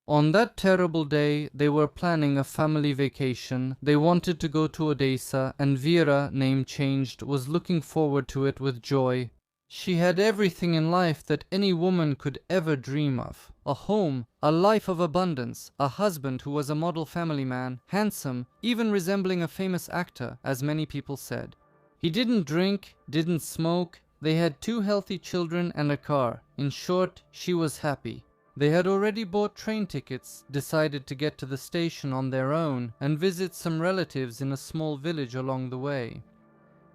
On that terrible day, they were planning a family vacation. They wanted to go to Odessa, and Vera, name changed, was looking forward to it with joy. She had everything in life that any woman could ever dream of. A home, a life of abundance, a husband who was a model family man, handsome, even resembling a famous actor, as many people said. He didn't drink, didn't smoke. They had 2 healthy children and a car. In short, she was happy. They had already bought train tickets, decided to get to the station on their own, and visit some relatives in a small village along the way.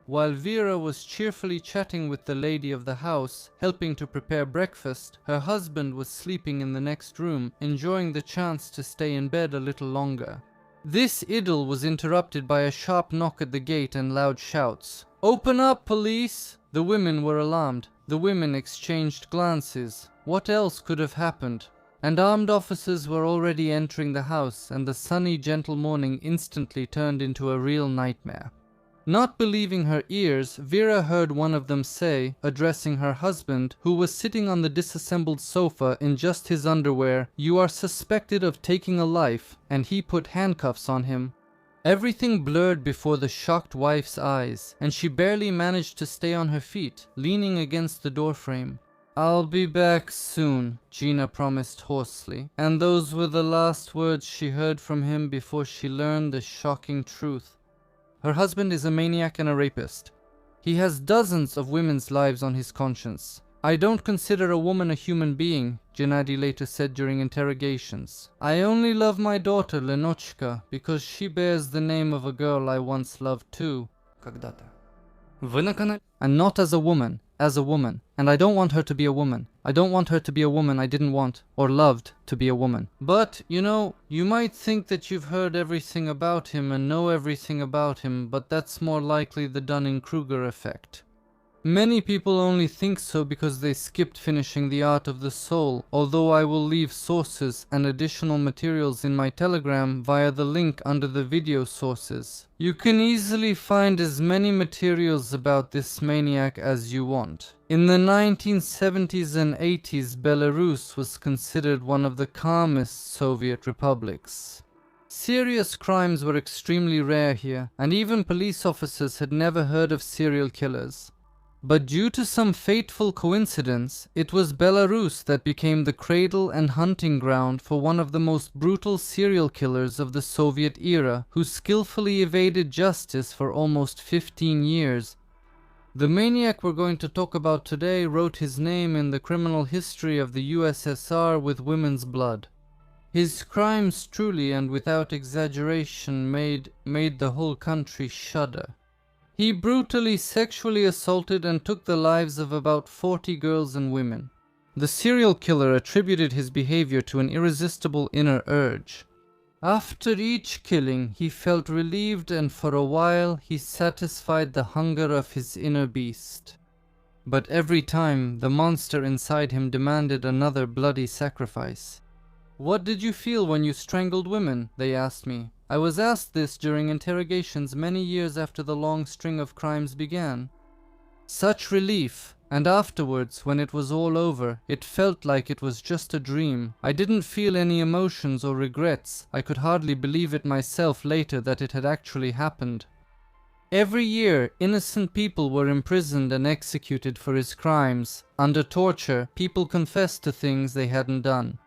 While Vera was cheerfully chatting with the lady of the house, helping to prepare breakfast, her husband was sleeping in the next room, enjoying the chance to stay in bed a little longer. This idyll was interrupted by a sharp knock at the gate and loud shouts. "Open up, police!" The women were alarmed. The women exchanged glances. What else could have happened? And armed officers were already entering the house, and the sunny, gentle morning instantly turned into a real nightmare. Not believing her ears, Vera heard one of them say, addressing her husband, who was sitting on the disassembled sofa in just his underwear, "You are suspected of taking a life," and he put handcuffs on him. Everything blurred before the shocked wife's eyes, and she barely managed to stay on her feet, leaning against the doorframe. "I'll be back soon," Gina promised hoarsely, and those were the last words she heard from him before she learned the shocking truth. Her husband is a maniac and a rapist. He has dozens of women's lives on his conscience. "I don't consider a woman a human being," Gennady later said during interrogations. "I only love my daughter, Lenochka, because she bears the name of a girl I once loved too. Когда-то. And not as a woman, and I don't want her to be a woman. I don't want her to be a woman I didn't want, or loved, to be a woman. But, you might think that you've heard everything about him and know everything about him, but that's more likely the Dunning-Kruger effect. Many people only think so because they skipped finishing The Art of the Soul, although I will leave sources and additional materials in my Telegram via the link under the video sources. You can easily find as many materials about this maniac as you want. In the 1970s and 80s, Belarus was considered one of the calmest Soviet republics. Serious crimes were extremely rare here, and even police officers had never heard of serial killers. But due to some fateful coincidence, it was Belarus that became the cradle and hunting ground for one of the most brutal serial killers of the Soviet era, who skillfully evaded justice for almost 15 years. The maniac we're going to talk about today wrote his name in the criminal history of the USSR with women's blood. His crimes truly and without exaggeration made the whole country shudder. He brutally sexually assaulted and took the lives of about 40 girls and women. The serial killer attributed his behavior to an irresistible inner urge. After each killing, he felt relieved, and for a while he satisfied the hunger of his inner beast. But every time, the monster inside him demanded another bloody sacrifice. "What did you feel when you strangled women?" they asked me. I was asked this during interrogations many years after the long string of crimes began. Such relief, and afterwards, when it was all over, it felt like it was just a dream. I didn't feel any emotions or regrets. I could hardly believe it myself later that it had actually happened. Every year, innocent people were imprisoned and executed for his crimes. Under torture, people confessed to things they hadn't done.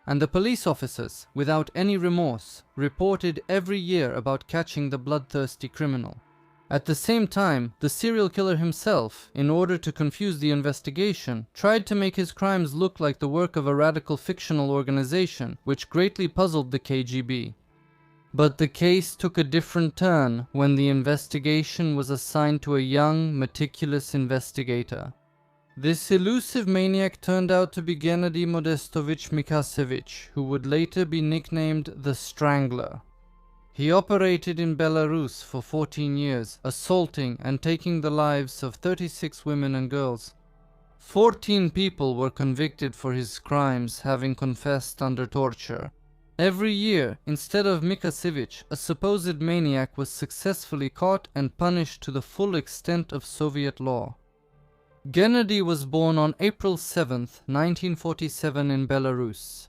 And the police officers, without any remorse, reported every year about catching the bloodthirsty criminal. At the same time, the serial killer himself, in order to confuse the investigation, tried to make his crimes look like the work of a radical fictional organization, which greatly puzzled the KGB. But the case took a different turn when the investigation was assigned to a young, meticulous investigator. This elusive maniac turned out to be Gennady Modestovich Mikasevich, who would later be nicknamed the Strangler. He operated in Belarus for 14 years, assaulting and taking the lives of 36 women and girls. 14 people were convicted for his crimes, having confessed under torture. Every year, instead of Mikasevich, a supposed maniac was successfully caught and punished to the full extent of Soviet law. Gennady was born on April 7, 1947 in Belarus.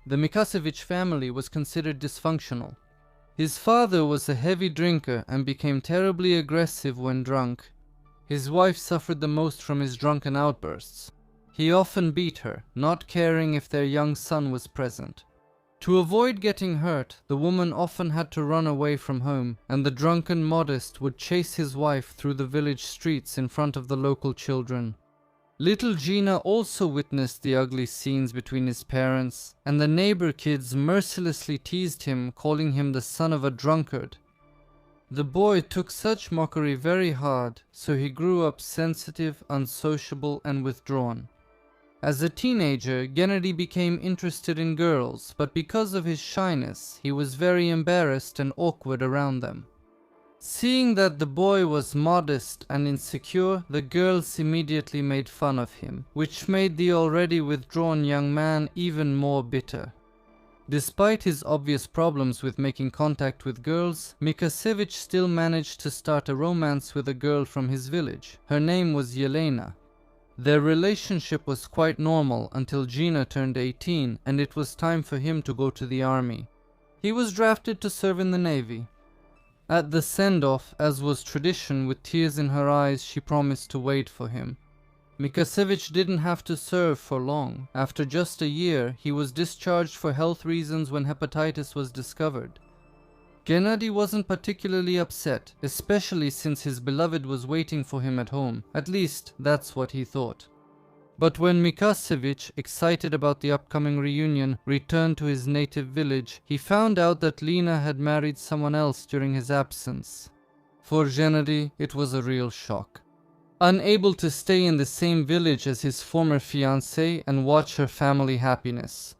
The Mikasevich family was considered dysfunctional. His father was a heavy drinker and became terribly aggressive when drunk. His wife suffered the most from his drunken outbursts. He often beat her, not caring if their young son was present. To avoid getting hurt, the woman often had to run away from home, and the drunken Modest would chase his wife through the village streets in front of the local children. Little Gina also witnessed the ugly scenes between his parents, and the neighbor kids mercilessly teased him, calling him the son of a drunkard. The boy took such mockery very hard, so he grew up sensitive, unsociable, and withdrawn. As a teenager, Gennady became interested in girls, but because of his shyness, he was very embarrassed and awkward around them. Seeing that the boy was modest and insecure, the girls immediately made fun of him, which made the already withdrawn young man even more bitter. Despite his obvious problems with making contact with girls, Mikasevich still managed to start a romance with a girl from his village. Her name was Yelena. Their relationship was quite normal until Gina turned 18 and it was time for him to go to the army. He was drafted to serve in the navy. At the send-off, as was tradition, with tears in her eyes, she promised to wait for him. Mikasevich didn't have to serve for long. After just a year, he was discharged for health reasons when hepatitis was discovered. Gennady wasn't particularly upset, especially since his beloved was waiting for him at home. At least, that's what he thought. But when Mikasevich, excited about the upcoming reunion, returned to his native village, he found out that Lena had married someone else during his absence. For Gennady, it was a real shock. Unable to stay in the same village as his former fiancée and watch her family happiness,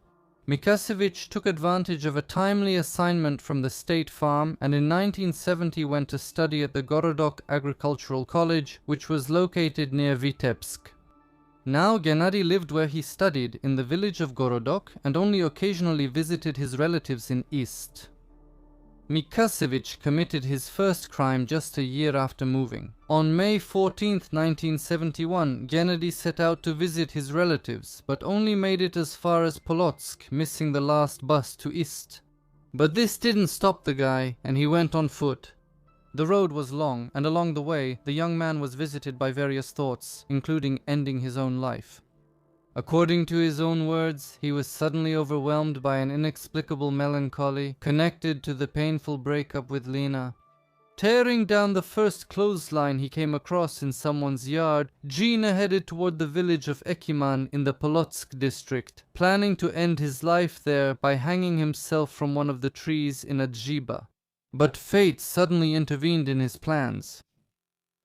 Mikasevich took advantage of a timely assignment from the state farm and in 1970 went to study at the Gorodok Agricultural College, which was located near Vitebsk. Now Gennady lived where he studied, in the village of Gorodok, and only occasionally visited his relatives in Ist. Mikasevich committed his first crime just a year after moving. On May 14, 1971, Gennady set out to visit his relatives, but only made it as far as Polotsk, missing the last bus to Ist. But this didn't stop the guy, and he went on foot. The road was long, and along the way, the young man was visited by various thoughts, including ending his own life. According to his own words, he was suddenly overwhelmed by an inexplicable melancholy connected to the painful breakup with Lena. Tearing down the first clothesline he came across in someone's yard, Gina headed toward the village of Ekiman in the Polotsk district, planning to end his life there by hanging himself from one of the trees in a djiba. But fate suddenly intervened in his plans.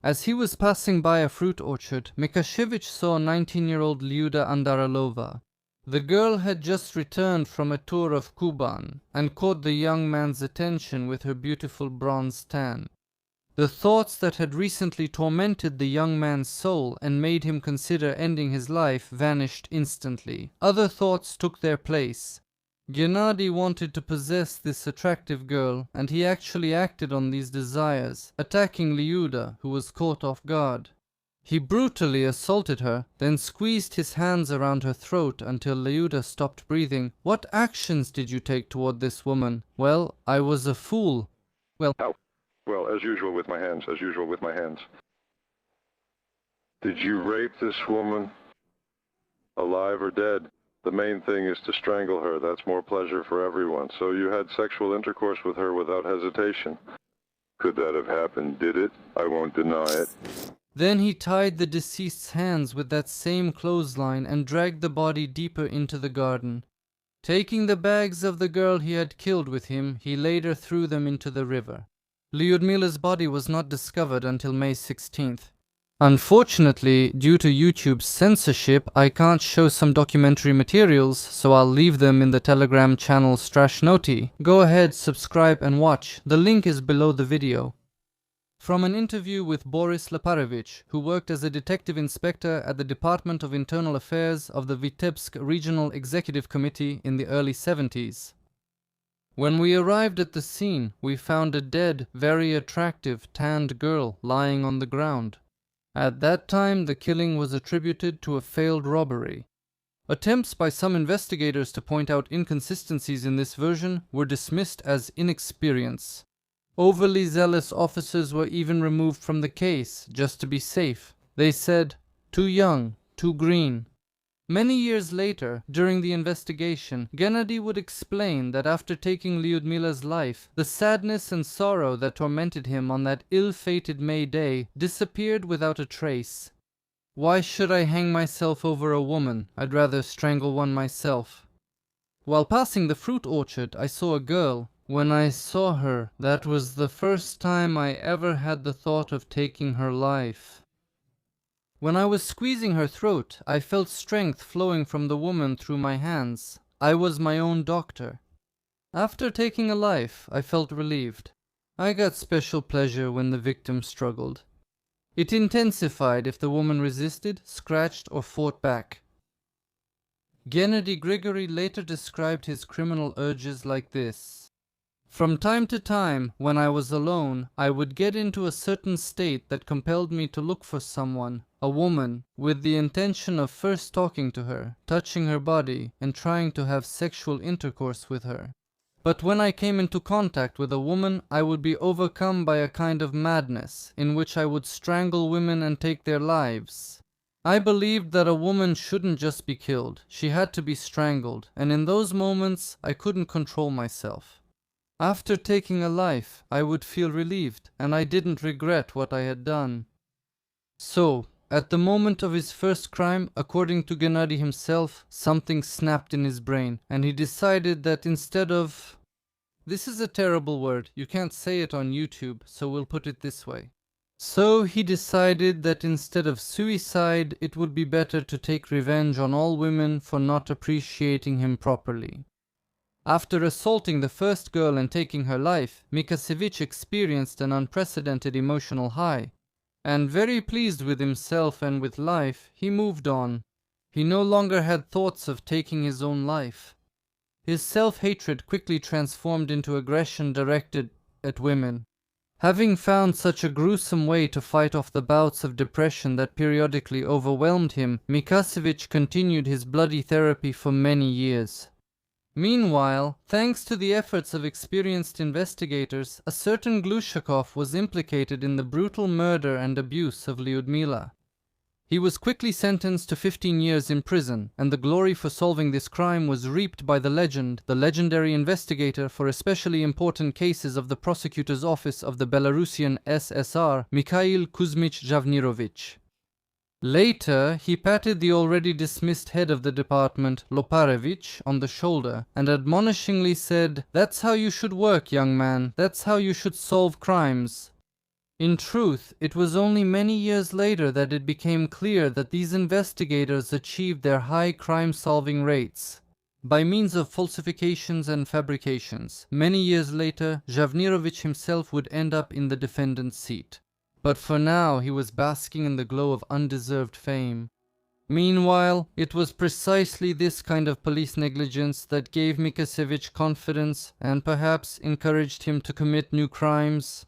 As he was passing by a fruit orchard, Mikasevich saw 19-year-old Lyuda Andaralova. The girl had just returned from a tour of Kuban and caught the young man's attention with her beautiful bronze tan. The thoughts that had recently tormented the young man's soul and made him consider ending his life vanished instantly. Other thoughts took their place. Gennady wanted to possess this attractive girl, and he actually acted on these desires, attacking Lyuda, who was caught off guard. He brutally assaulted her, then squeezed his hands around her throat until Lyuda stopped breathing. "What actions did you take toward this woman?" "Well, I was a fool." Well, as usual with my hands, Did you rape this woman? Alive or dead? The main thing is to strangle her. That's more pleasure for everyone. So you had sexual intercourse with her without hesitation. Could that have happened? Did it? I won't deny it. Then he tied the deceased's hands with that same clothesline and dragged the body deeper into the garden. Taking the bags of the girl he had killed with him, he later threw them into the river. Lyudmila's body was not discovered until May 16th. Unfortunately, due to YouTube's censorship, I can't show some documentary materials, so I'll leave them in the Telegram channel Strashnoti. Go ahead, subscribe and watch. The link is below the video. From an interview with Boris Laparevich, who worked as a detective inspector at the Department of Internal Affairs of the Vitebsk Regional Executive Committee in the early 70s. When we arrived at the scene, we found a dead, very attractive, tanned girl lying on the ground. At that time, the killing was attributed to a failed robbery. Attempts by some investigators to point out inconsistencies in this version were dismissed as inexperience. Overly zealous officers were even removed from the case, just to be safe. They said, "Too young, too green." Many years later, during the investigation, Gennady would explain that after taking Lyudmila's life, the sadness and sorrow that tormented him on that ill-fated May day disappeared without a trace. "Why should I hang myself over a woman? I'd rather strangle one myself." While passing the fruit orchard, I saw a girl. When I saw her, that was the first time I ever had the thought of taking her life. When I was squeezing her throat, I felt strength flowing from the woman through my hands. I was my own doctor. After taking a life, I felt relieved. I got special pleasure when the victim struggled. It intensified if the woman resisted, scratched, or fought back. Gennady Grigory later described his criminal urges like this. "From time to time, when I was alone, I would get into a certain state that compelled me to look for someone, a woman, with the intention of first talking to her, touching her body, and trying to have sexual intercourse with her. But when I came into contact with a woman, I would be overcome by a kind of madness, in which I would strangle women and take their lives. I believed that a woman shouldn't just be killed, she had to be strangled, and in those moments I couldn't control myself. After taking a life, I would feel relieved, and I didn't regret what I had done." So, at the moment of his first crime, according to Gennady himself, something snapped in his brain, and he decided that instead of... This is a terrible word, you can't say it on YouTube, so we'll put it this way. So he decided that instead of suicide, it would be better to take revenge on all women for not appreciating him properly. After assaulting the first girl and taking her life, Mikasevich experienced an unprecedented emotional high. And very pleased with himself and with life, he moved on. He no longer had thoughts of taking his own life. His self-hatred quickly transformed into aggression directed at women. Having found such a gruesome way to fight off the bouts of depression that periodically overwhelmed him, Mikasevich continued his bloody therapy for many years. Meanwhile, thanks to the efforts of experienced investigators, a certain Glushakov was implicated in the brutal murder and abuse of Lyudmila. He was quickly sentenced to 15 years in prison, and the glory for solving this crime was reaped by the legendary investigator for especially important cases of the prosecutor's office of the Belarusian SSR, Mikhail Kuzmich Javnirovich. Later, he patted the already dismissed head of the department, Loparevich, on the shoulder and admonishingly said, "That's how you should work, young man. That's how you should solve crimes." In truth, it was only many years later that it became clear that these investigators achieved their high crime-solving rates by means of falsifications and fabrications. Many years later, Javnirovich himself would end up in the defendant's seat. But for now, he was basking in the glow of undeserved fame. Meanwhile, it was precisely this kind of police negligence that gave Mikasevich confidence and perhaps encouraged him to commit new crimes.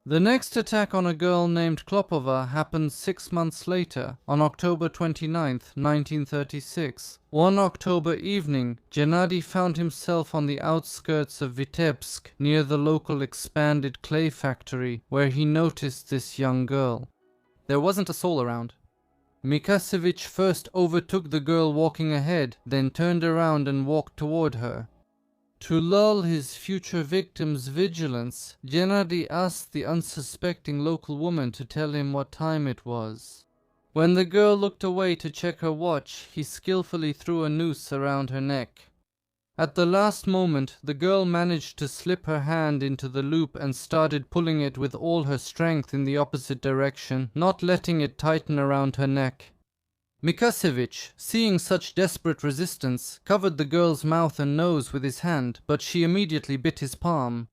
The next attack on a girl named Klopova happened 6 months later, on October 29, 1936. One October evening, Gennady found himself on the outskirts of Vitebsk, near the local expanded clay factory, where he noticed this young girl. There wasn't a soul around. Mikasevich first overtook the girl walking ahead, then turned around and walked toward her. To lull his future victim's vigilance, Gennady asked the unsuspecting local woman to tell him what time it was. When the girl looked away to check her watch, he skillfully threw a noose around her neck. At the last moment, the girl managed to slip her hand into the loop and started pulling it with all her strength in the opposite direction, not letting it tighten around her neck. Mikasevich, seeing such desperate resistance, covered the girl's mouth and nose with his hand, but she immediately bit his palm.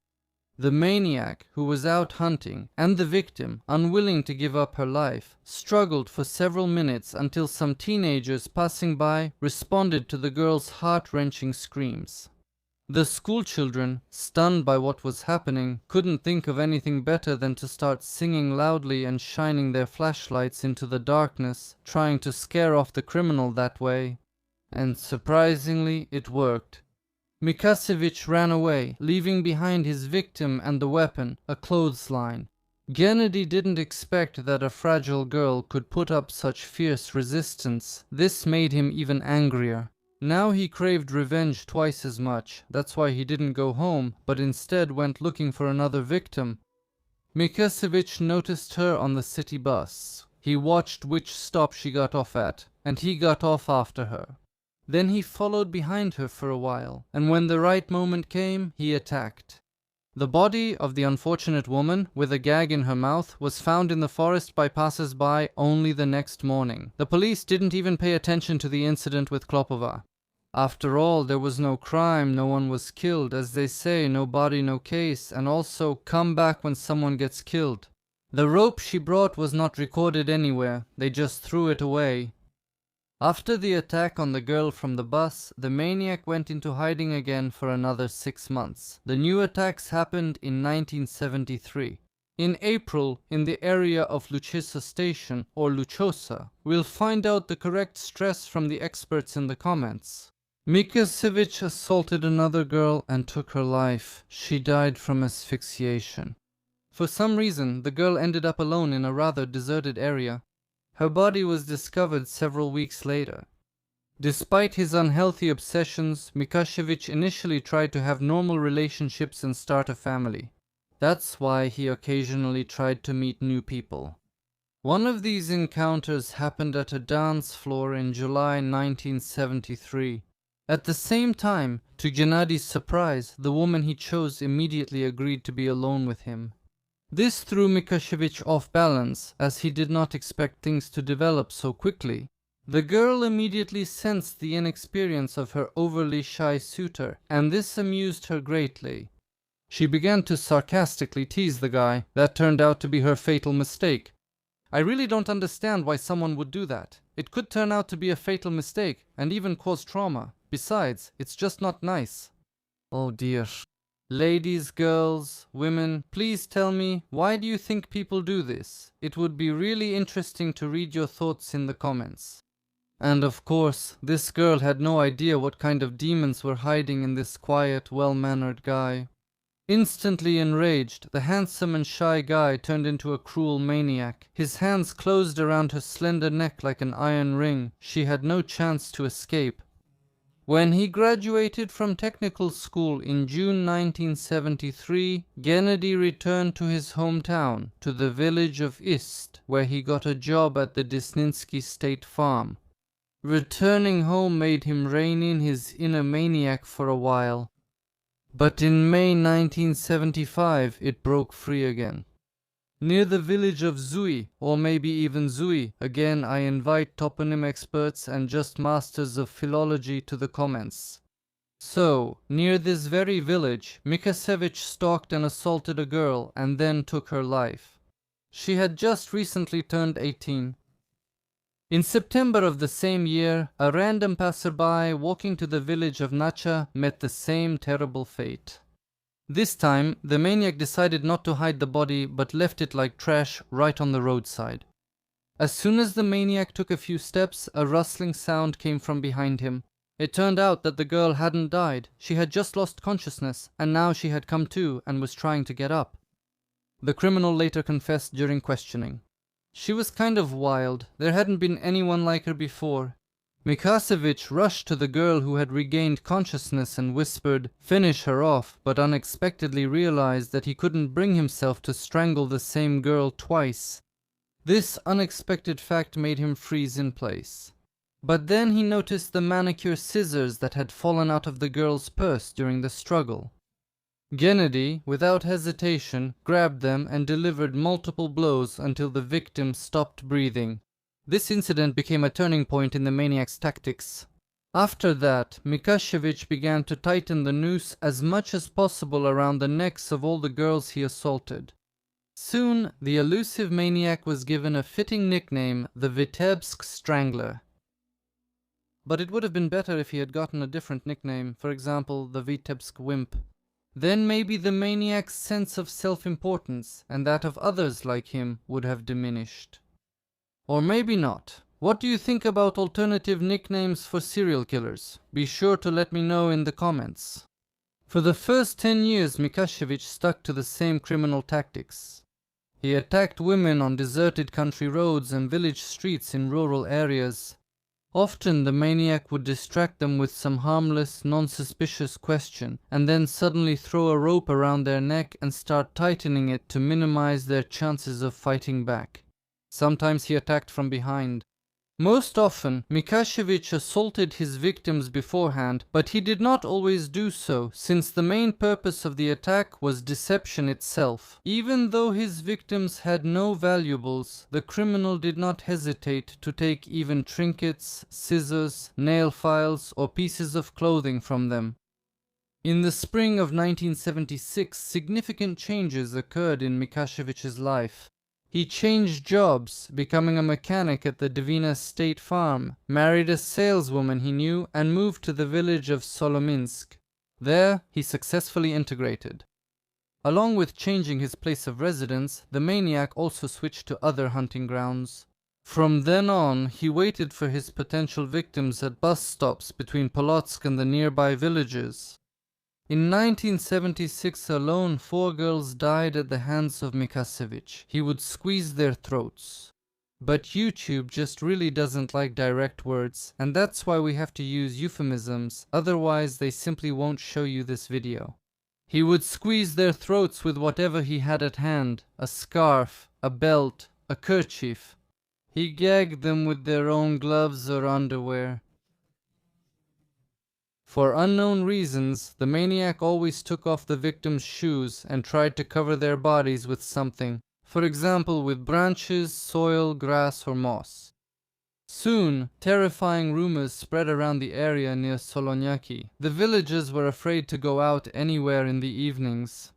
The maniac, who was out hunting, and the victim, unwilling to give up her life, struggled for several minutes until some teenagers passing by responded to the girl's heart-wrenching screams. The schoolchildren, stunned by what was happening, couldn't think of anything better than to start singing loudly and shining their flashlights into the darkness, trying to scare off the criminal that way. And surprisingly, it worked. Mikasevich ran away, leaving behind his victim and the weapon, a clothesline. Gennady didn't expect that a fragile girl could put up such fierce resistance. This made him even angrier. Now he craved revenge twice as much. That's why he didn't go home, but instead went looking for another victim. Mikasevich noticed her on the city bus. He watched which stop she got off at, and he got off after her. Then he followed behind her for a while, and when the right moment came, he attacked. The body of the unfortunate woman, with a gag in her mouth, was found in the forest by passers-by only the next morning. The police didn't even pay attention to the incident with Klopova. After all, there was no crime, no one was killed. As they say, no body, no case, and also come back when someone gets killed. The rope she brought was not recorded anywhere, they just threw it away. After the attack on the girl from the bus, the maniac went into hiding again for another 6 months. The new attacks happened in 1973. In April, in the area of Luchisa Station, or Luchosa, we'll find out the correct stress from the experts in the comments. Mikasevich assaulted another girl and took her life. She died from asphyxiation. For some reason, the girl ended up alone in a rather deserted area. Her body was discovered several weeks later. Despite his unhealthy obsessions, Mikasevich initially tried to have normal relationships and start a family. That's why he occasionally tried to meet new people. One of these encounters happened at a dance floor in July 1973. At the same time, to Gennady's surprise, the woman he chose immediately agreed to be alone with him. This threw Mikasevich off balance, as he did not expect things to develop so quickly. The girl immediately sensed the inexperience of her overly shy suitor, and this amused her greatly. She began to sarcastically tease the guy. That turned out to be her fatal mistake. I really don't understand why someone would do that. It could turn out to be a fatal mistake, and even cause trauma. Besides, it's just not nice. Oh dear. Ladies, girls, women, please tell me, why do you think people do this? It would be really interesting to read your thoughts in the comments. And of course, this girl had no idea what kind of demons were hiding in this quiet, well-mannered guy. Instantly enraged, the handsome and shy guy turned into a cruel maniac. His hands closed around her slender neck like an iron ring. She had no chance to escape. When he graduated from technical school in June 1973, Gennady returned to his hometown, to the village of Ist, where he got a job at the Desninsky State Farm. Returning home made him rein in his inner maniac for a while. But in May 1975, it broke free again. Near the village of Zui, or maybe even Zui, again I invite toponym experts and just masters of philology to the comments. So, near this very village, Mikasevich stalked and assaulted a girl and then took her life. She had just recently turned 18. In September of the same year, a random passerby walking to the village of Nacha met the same terrible fate. This time, the maniac decided not to hide the body but left it like trash right on the roadside. As soon as the maniac took a few steps, a rustling sound came from behind him. It turned out that the girl hadn't died. She had just lost consciousness, and now she had come to and was trying to get up. The criminal later confessed during questioning. She was kind of wild. There hadn't been anyone like her before. Mikasevich rushed to the girl who had regained consciousness and whispered, "Finish her off," but unexpectedly realized that he couldn't bring himself to strangle the same girl twice. This unexpected fact made him freeze in place. But then he noticed the manicure scissors that had fallen out of the girl's purse during the struggle. Gennady, without hesitation, grabbed them and delivered multiple blows until the victim stopped breathing. This incident became a turning point in the maniac's tactics. After that, Mikasevich began to tighten the noose as much as possible around the necks of all the girls he assaulted. Soon, the elusive maniac was given a fitting nickname, the Vitebsk Strangler. But it would have been better if he had gotten a different nickname, for example, the Vitebsk Wimp. Then maybe the maniac's sense of self-importance and that of others like him would have diminished. Or maybe not. What do you think about alternative nicknames for serial killers? Be sure to let me know in the comments. For the first 10 years, Mikashevich stuck to the same criminal tactics. He attacked women on deserted country roads and village streets in rural areas. Often the maniac would distract them with some harmless, non-suspicious question, and then suddenly throw a rope around their neck and start tightening it to minimize their chances of fighting back. Sometimes he attacked from behind. Most often, Mikashevich assaulted his victims beforehand, but he did not always do so, since the main purpose of the attack was deception itself. Even though his victims had no valuables, the criminal did not hesitate to take even trinkets, scissors, nail files, or pieces of clothing from them. In the spring of 1976, significant changes occurred in Mikashevich's life. He changed jobs, becoming a mechanic at the Dvina State Farm, married a saleswoman he knew, and moved to the village of Solominsk. There, he successfully integrated. Along with changing his place of residence, the maniac also switched to other hunting grounds. From then on, he waited for his potential victims at bus stops between Polotsk and the nearby villages. In 1976 alone, 4 girls died at the hands of Mikasevich. He would squeeze their throats. But YouTube just really doesn't like direct words, and that's why we have to use euphemisms, otherwise they simply won't show you this video. He would squeeze their throats with whatever he had at hand, a scarf, a belt, a kerchief. He gagged them with their own gloves or underwear. For unknown reasons, the maniac always took off the victim's shoes and tried to cover their bodies with something, for example with branches, soil, grass, or moss. Soon, terrifying rumors spread around the area near Solonyaki. The villagers were afraid to go out anywhere in the evenings.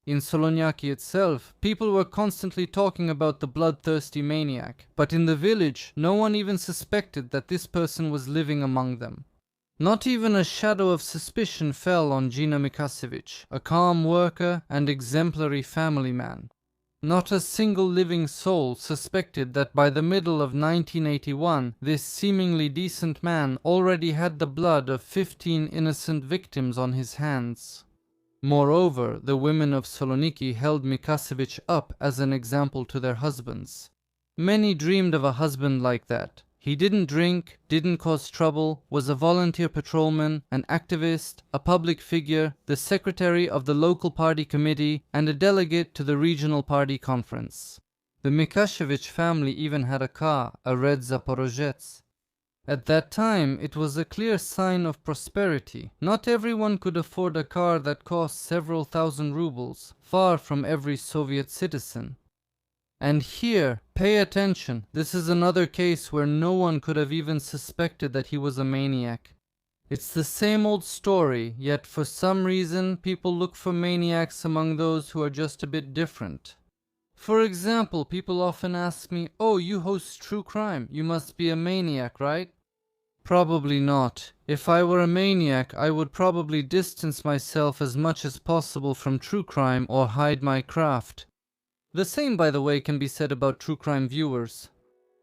In Solonyaki itself, people were constantly talking about the bloodthirsty maniac, but in the village, no one even suspected that this person was living among them. Not even a shadow of suspicion fell on Gina Mikasevich, a calm worker and exemplary family man. Not a single living soul suspected that by the middle of 1981, this seemingly decent man already had the blood of 15 innocent victims on his hands. Moreover, the women of Soloniki held Mikasevich up as an example to their husbands. Many dreamed of a husband like that. He didn't drink, didn't cause trouble, was a volunteer patrolman, an activist, a public figure, the secretary of the local party committee, and a delegate to the regional party conference. The Mikashevich family even had a car, a red Zaporozhets. At that time, it was a clear sign of prosperity. Not everyone could afford a car that cost several thousand rubles, far from every Soviet citizen. And here, pay attention, this is another case where no one could have even suspected that he was a maniac. It's the same old story, yet for some reason people look for maniacs among those who are just a bit different. For example, people often ask me, "Oh, you host true crime, you must be a maniac, right?" Probably not. If I were a maniac, I would probably distance myself as much as possible from true crime or hide my craft. The same, by the way, can be said about true crime viewers.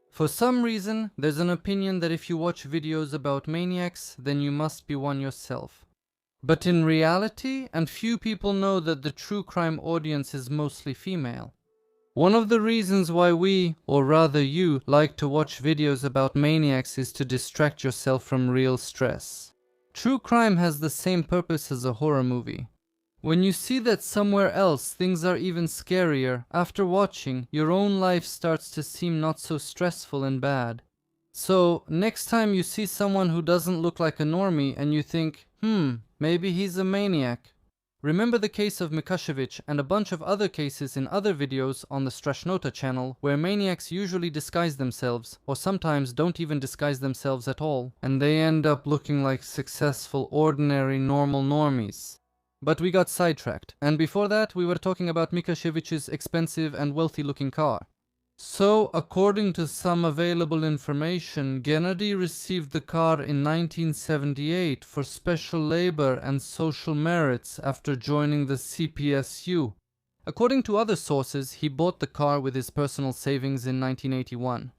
For some reason, there's an opinion that if you watch videos about maniacs, then you must be one yourself. But in reality, and few people know that the true crime audience is mostly female. One of the reasons why we, or rather you, like to watch videos about maniacs is to distract yourself from real stress. True crime has the same purpose as a horror movie. When you see that somewhere else things are even scarier, after watching, your own life starts to seem not so stressful and bad. So, next time you see someone who doesn't look like a normie and you think, maybe he's a maniac. Remember the case of Mikashevich and a bunch of other cases in other videos on the Strashnota channel where maniacs usually disguise themselves, or sometimes don't even disguise themselves at all, and they end up looking like successful, ordinary, normal normies. But we got sidetracked, and before that we were talking about Mikashevich's expensive and wealthy-looking car. So, according to some available information, Gennady received the car in 1978 for special labor and social merits after joining the CPSU. According to other sources, he bought the car with his personal savings in 1981.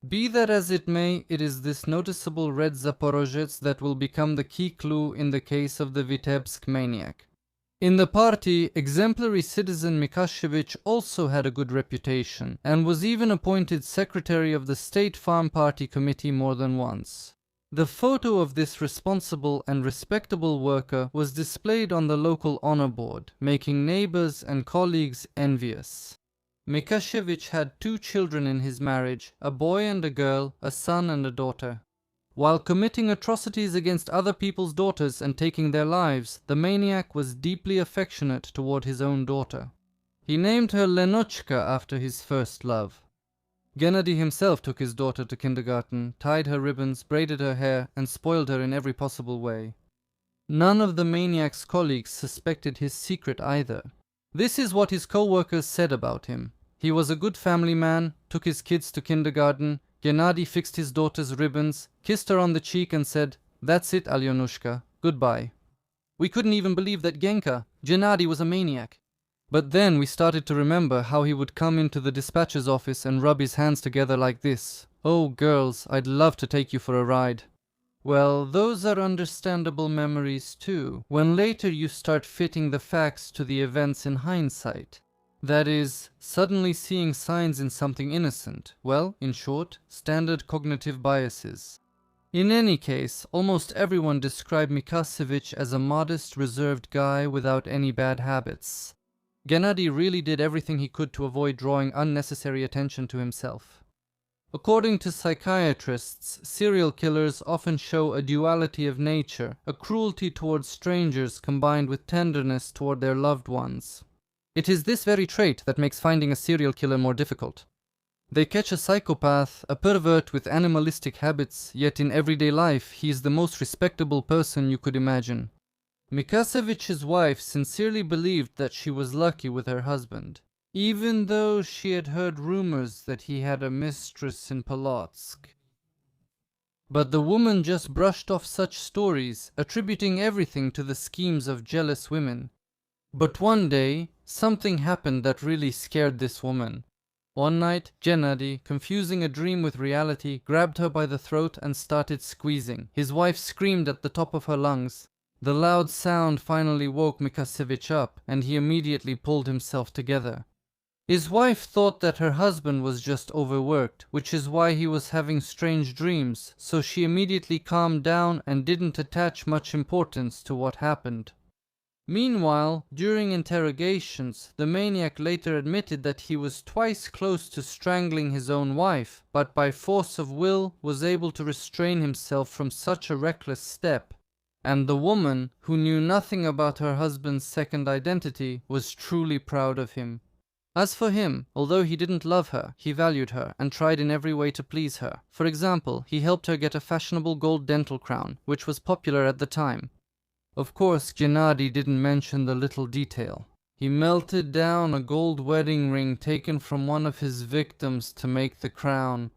Be that as it may, it is this noticeable red Zaporozhets that will become the key clue in the case of the Vitebsk maniac. In the party, exemplary citizen Mikashevich also had a good reputation, and was even appointed secretary of the State Farm Party Committee more than once. The photo of this responsible and respectable worker was displayed on the local honor board, making neighbors and colleagues envious. Mikashevich had 2 children in his marriage, a boy and a girl, a son and a daughter. While committing atrocities against other people's daughters and taking their lives, the maniac was deeply affectionate toward his own daughter. He named her Lenochka after his first love. Gennady himself took his daughter to kindergarten, tied her ribbons, braided her hair, and spoiled her in every possible way. None of the maniac's colleagues suspected his secret either. This is what his co-workers said about him. He was a good family man, took his kids to kindergarten. Gennady fixed his daughter's ribbons, kissed her on the cheek and said, "That's it, Alyonushka, goodbye." We couldn't even believe that Gennady was a maniac. But then we started to remember how he would come into the dispatcher's office and rub his hands together like this. "Oh, girls, I'd love to take you for a ride." Well, those are understandable memories too, when later you start fitting the facts to the events in hindsight. That is, suddenly seeing signs in something innocent. Well, in short, standard cognitive biases. In any case, almost everyone described Mikasevich as a modest, reserved guy without any bad habits. Gennady really did everything he could to avoid drawing unnecessary attention to himself. According to psychiatrists, serial killers often show a duality of nature, a cruelty towards strangers combined with tenderness toward their loved ones. It is this very trait that makes finding a serial killer more difficult. They catch a psychopath, a pervert with animalistic habits, yet in everyday life he is the most respectable person you could imagine. Mikasevich's wife sincerely believed that she was lucky with her husband, even though she had heard rumors that he had a mistress in Polotsk. But the woman just brushed off such stories, attributing everything to the schemes of jealous women. But one day, something happened that really scared this woman. One night, Gennady, confusing a dream with reality, grabbed her by the throat and started squeezing. His wife screamed at the top of her lungs. The loud sound finally woke Mikasevich up, and he immediately pulled himself together. His wife thought that her husband was just overworked, which is why he was having strange dreams, so she immediately calmed down and didn't attach much importance to what happened. Meanwhile, during interrogations, the maniac later admitted that he was twice close to strangling his own wife, but by force of will was able to restrain himself from such a reckless step. And the woman, who knew nothing about her husband's second identity, was truly proud of him. As for him, although he didn't love her, he valued her and tried in every way to please her. For example, he helped her get a fashionable gold dental crown, which was popular at the time. Of course, Gennady didn't mention the little detail. He melted down a gold wedding ring taken from one of his victims to make the crown.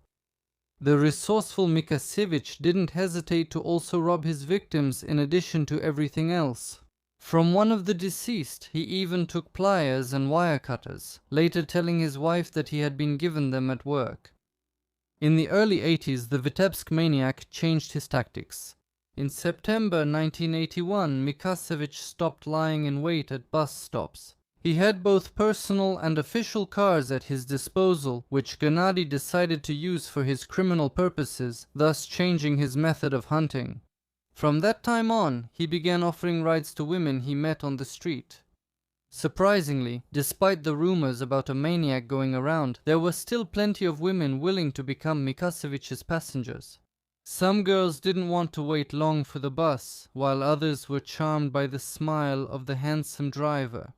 The resourceful Mikasevich didn't hesitate to also rob his victims in addition to everything else. From one of the deceased, he even took pliers and wire cutters, later telling his wife that he had been given them at work. In the early 80s, the Vitebsk maniac changed his tactics. In September 1981, Mikasevich stopped lying in wait at bus stops. He had both personal and official cars at his disposal, which Gennady decided to use for his criminal purposes, thus changing his method of hunting. From that time on, he began offering rides to women he met on the street. Surprisingly, despite the rumors about a maniac going around, there were still plenty of women willing to become Mikasevich's passengers. Some girls didn't want to wait long for the bus, while others were charmed by the smile of the handsome driver.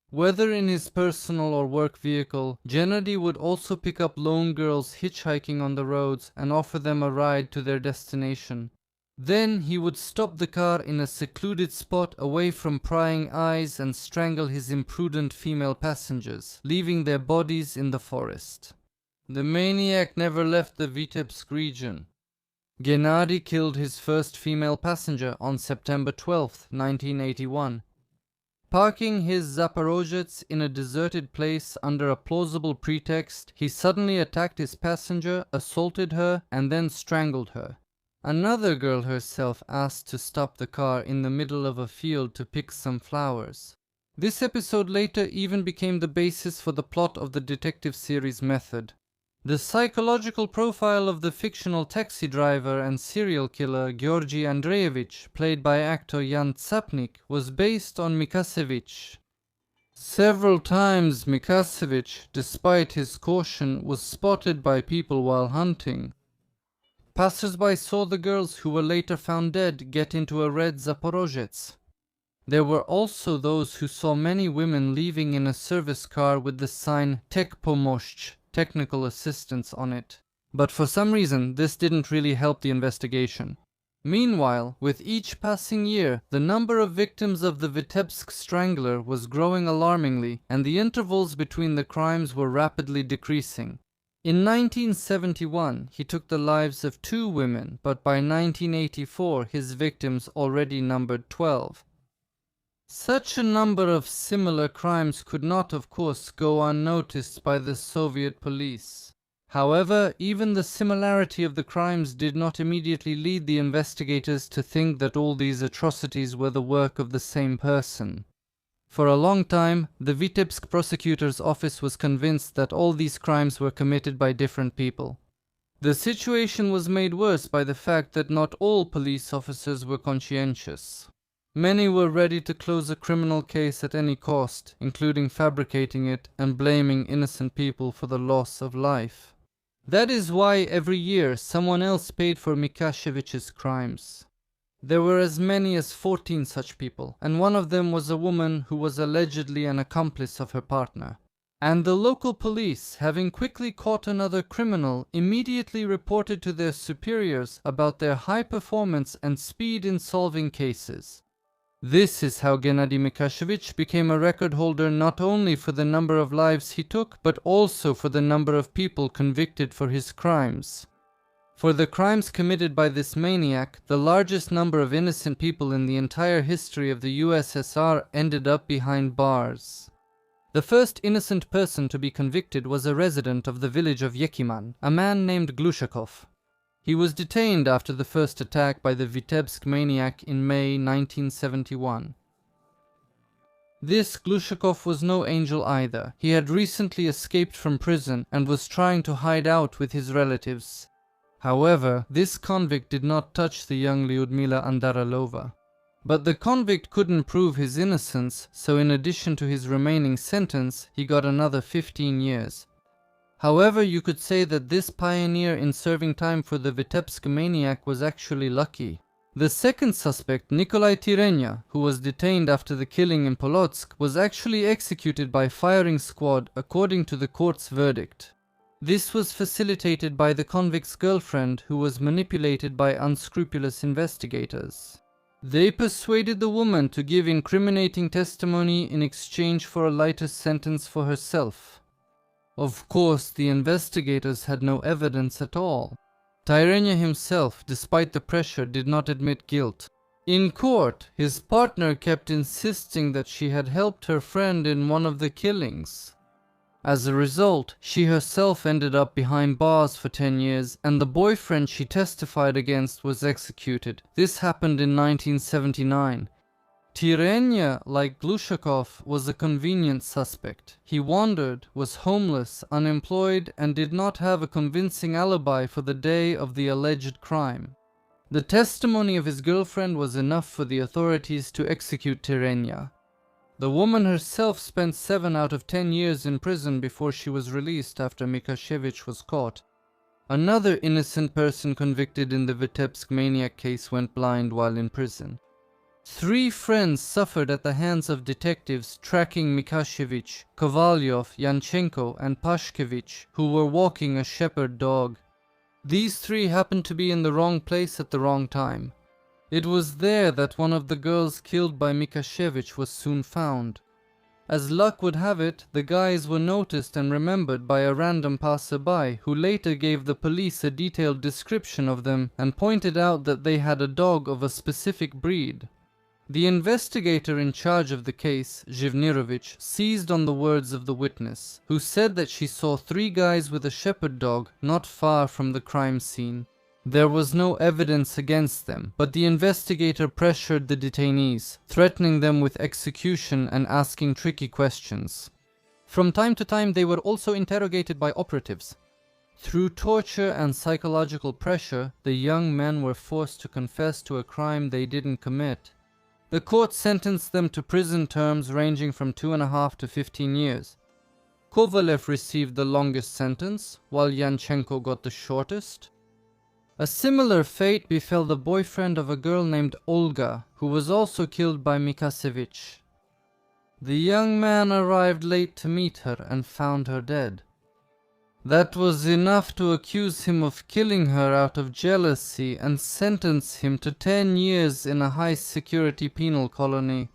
Whether in his personal or work vehicle, Gennady would also pick up lone girls hitchhiking on the roads and offer them a ride to their destination. Then he would stop the car in a secluded spot away from prying eyes and strangle his imprudent female passengers, leaving their bodies in the forest. The maniac never left the Vitebsk region. Gennady killed his first female passenger on September 12, 1981. Parking his Zaporozhets in a deserted place under a plausible pretext, he suddenly attacked his passenger, assaulted her, and then strangled her. Another girl herself asked to stop the car in the middle of a field to pick some flowers. This episode later even became the basis for the plot of the detective series Method. The psychological profile of the fictional taxi driver and serial killer Georgy Andreevich, played by actor Jan Tsapnik, was based on Mikasevich. Several times Mikasevich, despite his caution, was spotted by people while hunting. Passers-by saw the girls who were later found dead get into a red Zaporozhets. There were also those who saw many women leaving in a service car with the sign Techpomoshch, technical assistance, on it. But for some reason, this didn't really help the investigation. Meanwhile, with each passing year, the number of victims of the Vitebsk strangler was growing alarmingly, and the intervals between the crimes were rapidly decreasing. In 1971, he took the lives of 2 women, but by 1984, his victims already numbered 12. Such a number of similar crimes could not, of course, go unnoticed by the Soviet police. However, even the similarity of the crimes did not immediately lead the investigators to think that all these atrocities were the work of the same person. For a long time, the Vitebsk prosecutor's office was convinced that all these crimes were committed by different people. The situation was made worse by the fact that not all police officers were conscientious. Many were ready to close a criminal case at any cost, including fabricating it and blaming innocent people for the loss of life. That is why every year someone else paid for Mikashevich's crimes. There were as many as 14 such people, and one of them was a woman who was allegedly an accomplice of her partner. And the local police, having quickly caught another criminal, immediately reported to their superiors about their high performance and speed in solving cases. This is how Gennady Mikashevich became a record holder not only for the number of lives he took, but also for the number of people convicted for his crimes. For the crimes committed by this maniac, the largest number of innocent people in the entire history of the USSR ended up behind bars. The first innocent person to be convicted was a resident of the village of Yekiman, a man named Glushakov. He was detained after the first attack by the Vitebsk maniac in May 1971. This Glushakov was no angel either. He had recently escaped from prison and was trying to hide out with his relatives. However, this convict did not touch the young Lyudmila Andaralova. But the convict couldn't prove his innocence, so in addition to his remaining sentence, he got another 15 years. However, you could say that this pioneer in serving time for the Vitebsk maniac was actually lucky. The second suspect, Nikolai Tirenya, who was detained after the killing in Polotsk, was actually executed by firing squad according to the court's verdict. This was facilitated by the convict's girlfriend, who was manipulated by unscrupulous investigators. They persuaded the woman to give incriminating testimony in exchange for a lighter sentence for herself. Of course, the investigators had no evidence at all. Tirenya himself, despite the pressure, did not admit guilt. In court, his partner kept insisting that she had helped her friend in one of the killings. As a result, she herself ended up behind bars for 10 years, and the boyfriend she testified against was executed. This happened in 1979. Tirenya, like Glushakov, was a convenient suspect. He wandered, was homeless, unemployed, and did not have a convincing alibi for the day of the alleged crime. The testimony of his girlfriend was enough for the authorities to execute Tirenya. The woman herself spent 7 out of 10 years in prison before she was released after Mikashevich was caught. Another innocent person convicted in the Vitebsk maniac case went blind while in prison. 3 friends suffered at the hands of detectives tracking Mikashevich, Kovalyov, Yanchenko, and Pashkevich, who were walking a shepherd dog. These 3 happened to be in the wrong place at the wrong time. It was there that one of the girls killed by Mikashevich was soon found. As luck would have it, the guys were noticed and remembered by a random passerby, who later gave the police a detailed description of them and pointed out that they had a dog of a specific breed. The investigator in charge of the case, Zhivnirovich, seized on the words of the witness, who said that she saw 3 guys with a shepherd dog not far from the crime scene. There was no evidence against them, but the investigator pressured the detainees, threatening them with execution and asking tricky questions. From time to time, they were also interrogated by operatives. Through torture and psychological pressure, the young men were forced to confess to a crime they didn't commit. The court sentenced them to prison terms ranging from 2.5 to 15 years. Kovalev received the longest sentence, while Yanchenko got the shortest. A similar fate befell the boyfriend of a girl named Olga, who was also killed by Mikasevich. The young man arrived late to meet her and found her dead. That was enough to accuse him of killing her out of jealousy and sentence him to 10 years in a high-security penal colony.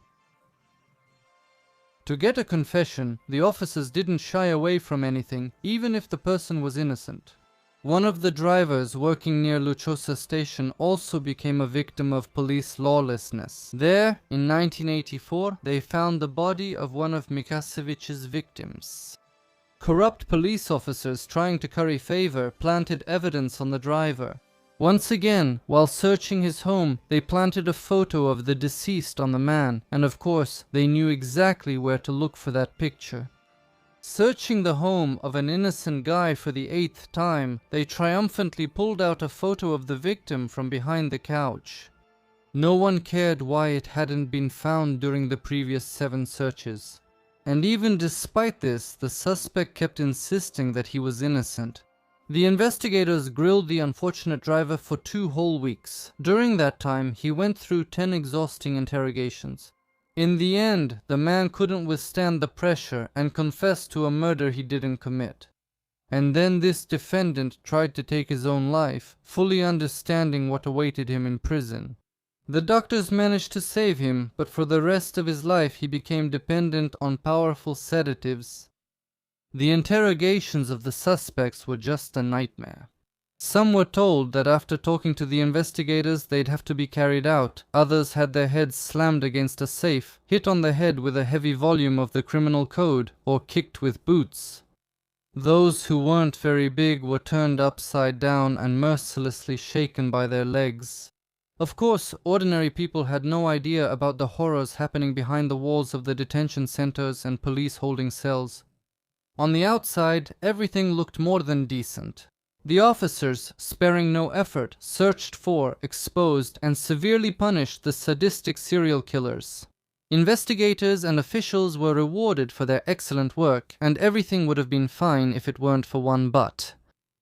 To get a confession, the officers didn't shy away from anything, even if the person was innocent. One of the drivers working near Luchosa station also became a victim of police lawlessness. There, in 1984, they found the body of one of Mikasevich's victims. Corrupt police officers trying to curry favor planted evidence on the driver. Once again, while searching his home, they planted a photo of the deceased on the man, and of course, they knew exactly where to look for that picture. Searching the home of an innocent guy for the 8th time, they triumphantly pulled out a photo of the victim from behind the couch. No one cared why it hadn't been found during the previous 7 searches. And even despite this, the suspect kept insisting that he was innocent. The investigators grilled the unfortunate driver for 2 whole weeks. During that time, he went through 10 exhausting interrogations. In the end, the man couldn't withstand the pressure and confessed to a murder he didn't commit. And then this defendant tried to take his own life, fully understanding what awaited him in prison. The doctors managed to save him, but for the rest of his life he became dependent on powerful sedatives. The interrogations of the suspects were just a nightmare. Some were told that after talking to the investigators they'd have to be carried out. Others had their heads slammed against a safe, hit on the head with a heavy volume of the criminal code, or kicked with boots. Those who weren't very big were turned upside down and mercilessly shaken by their legs. Of course, ordinary people had no idea about the horrors happening behind the walls of the detention centers and police holding cells. On the outside, everything looked more than decent. The officers, sparing no effort, searched for, exposed, and severely punished the sadistic serial killers. Investigators and officials were rewarded for their excellent work, and everything would have been fine if it weren't for one but.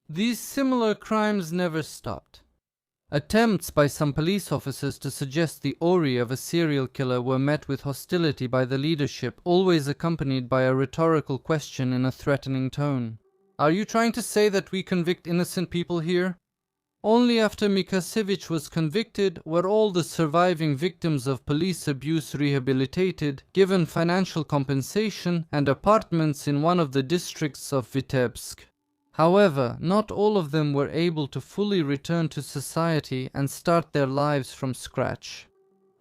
These similar crimes never stopped. Attempts by some police officers to suggest the ori of a serial killer were met with hostility by the leadership, always accompanied by a rhetorical question in a threatening tone. Are you trying to say that we convict innocent people here? Only after Mikasevich was convicted were all the surviving victims of police abuse rehabilitated, given financial compensation and apartments in one of the districts of Vitebsk. However, not all of them were able to fully return to society and start their lives from scratch.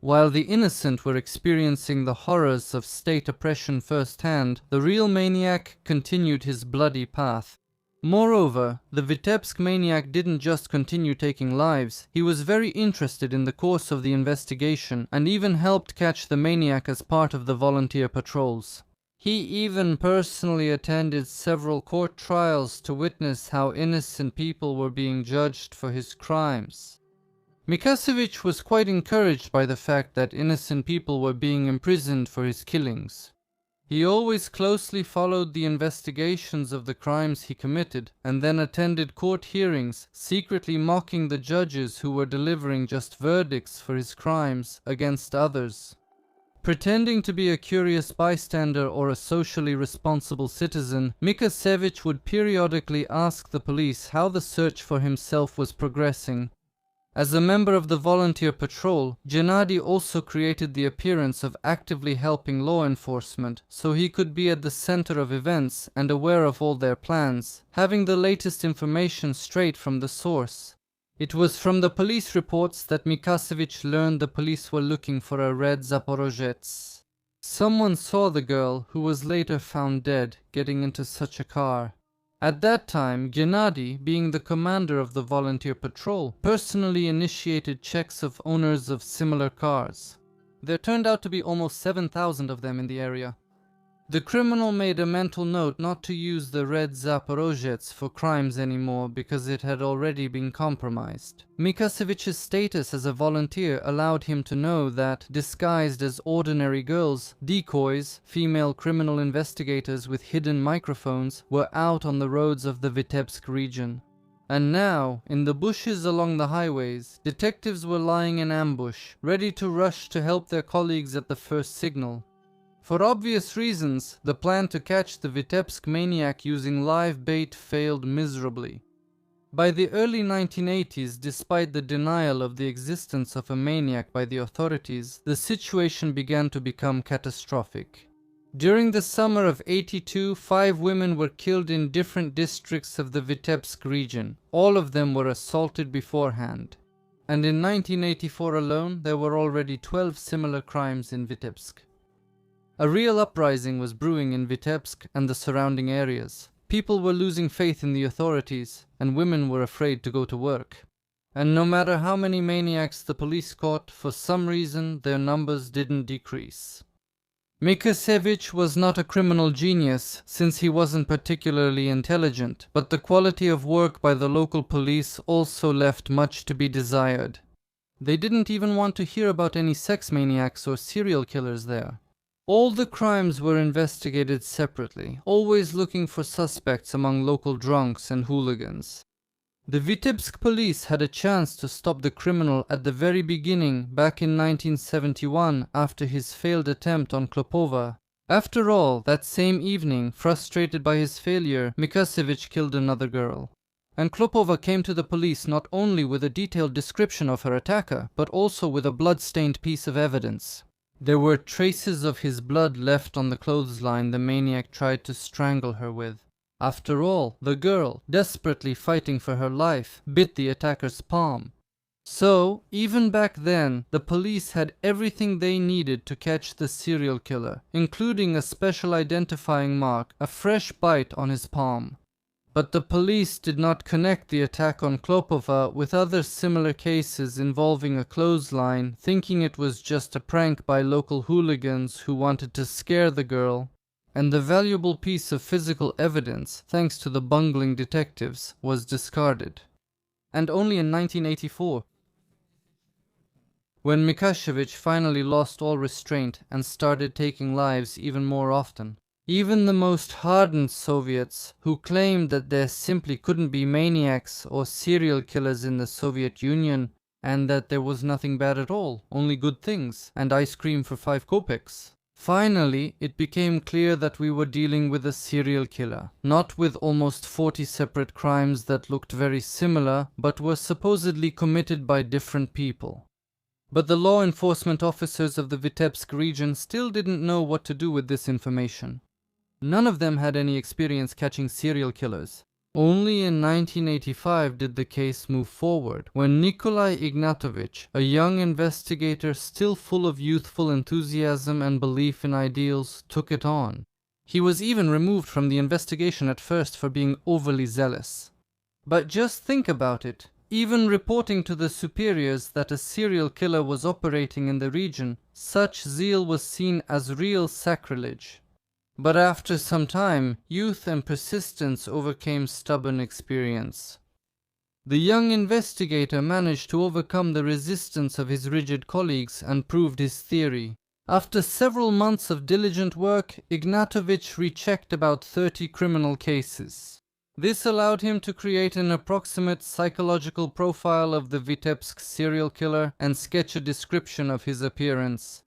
While the innocent were experiencing the horrors of state oppression firsthand, the real maniac continued his bloody path. Moreover, the Vitebsk maniac didn't just continue taking lives, he was very interested in the course of the investigation and even helped catch the maniac as part of the volunteer patrols. He even personally attended several court trials to witness how innocent people were being judged for his crimes. Mikasevich was quite encouraged by the fact that innocent people were being imprisoned for his killings. He always closely followed the investigations of the crimes he committed and then attended court hearings, secretly mocking the judges who were delivering just verdicts for his crimes against others. Pretending to be a curious bystander or a socially responsible citizen, Mikasevich would periodically ask the police how the search for himself was progressing. As a member of the volunteer patrol, Gennady also created the appearance of actively helping law enforcement, so he could be at the center of events and aware of all their plans, having the latest information straight from the source. It was from the police reports that Mikasevich learned the police were looking for a red Zaporozhets. Someone saw the girl, who was later found dead, getting into such a car. At that time, Gennady, being the commander of the volunteer patrol, personally initiated checks of owners of similar cars. There turned out to be almost 7,000 of them in the area. The criminal made a mental note not to use the red Zaporozhets for crimes anymore because it had already been compromised. Mikasevich's status as a volunteer allowed him to know that, disguised as ordinary girls, decoys, female criminal investigators with hidden microphones, were out on the roads of the Vitebsk region. And now, in the bushes along the highways, detectives were lying in ambush, ready to rush to help their colleagues at the first signal. For obvious reasons, the plan to catch the Vitebsk maniac using live bait failed miserably. By the early 1980s, despite the denial of the existence of a maniac by the authorities, the situation began to become catastrophic. During the summer of '82, 5 women were killed in different districts of the Vitebsk region. All of them were assaulted beforehand. And in 1984 alone, there were already 12 similar crimes in Vitebsk. A real uprising was brewing in Vitebsk and the surrounding areas. People were losing faith in the authorities, and women were afraid to go to work. And no matter how many maniacs the police caught, for some reason their numbers didn't decrease. Mikasevich was not a criminal genius, since he wasn't particularly intelligent, but the quality of work by the local police also left much to be desired. They didn't even want to hear about any sex maniacs or serial killers there. All the crimes were investigated separately, always looking for suspects among local drunks and hooligans. The Vitebsk police had a chance to stop the criminal at the very beginning, back in 1971, after his failed attempt on Klopova. After all, that same evening, frustrated by his failure, Mikasevich killed another girl. And Klopova came to the police not only with a detailed description of her attacker, but also with a blood-stained piece of evidence. There were traces of his blood left on the clothesline the maniac tried to strangle her with. After all, the girl, desperately fighting for her life, bit the attacker's palm. So, even back then, the police had everything they needed to catch the serial killer, including a special identifying mark, a fresh bite on his palm. But the police did not connect the attack on Klopova with other similar cases involving a clothesline, thinking it was just a prank by local hooligans who wanted to scare the girl. And the valuable piece of physical evidence, thanks to the bungling detectives, was discarded. And only in 1984, when Mikasevich finally lost all restraint and started taking lives even more often. Even the most hardened Soviets, who claimed that there simply couldn't be maniacs or serial killers in the Soviet Union, and that there was nothing bad at all, only good things, and ice cream for 5 kopecks. Finally, it became clear that we were dealing with a serial killer, not with almost 40 separate crimes that looked very similar, but were supposedly committed by different people. But the law enforcement officers of the Vitebsk region still didn't know what to do with this information. None of them had any experience catching serial killers. Only in 1985 did the case move forward, when Nikolai Ignatovich, a young investigator still full of youthful enthusiasm and belief in ideals, took it on. He was even removed from the investigation at first for being overly zealous. But just think about it. Even reporting to the superiors that a serial killer was operating in the region, such zeal was seen as real sacrilege. But after some time, youth and persistence overcame stubborn experience. The young investigator managed to overcome the resistance of his rigid colleagues and proved his theory. After several months of diligent work, Ignatovich rechecked about 30 criminal cases. This allowed him to create an approximate psychological profile of the Vitebsk serial killer and sketch a description of his appearance.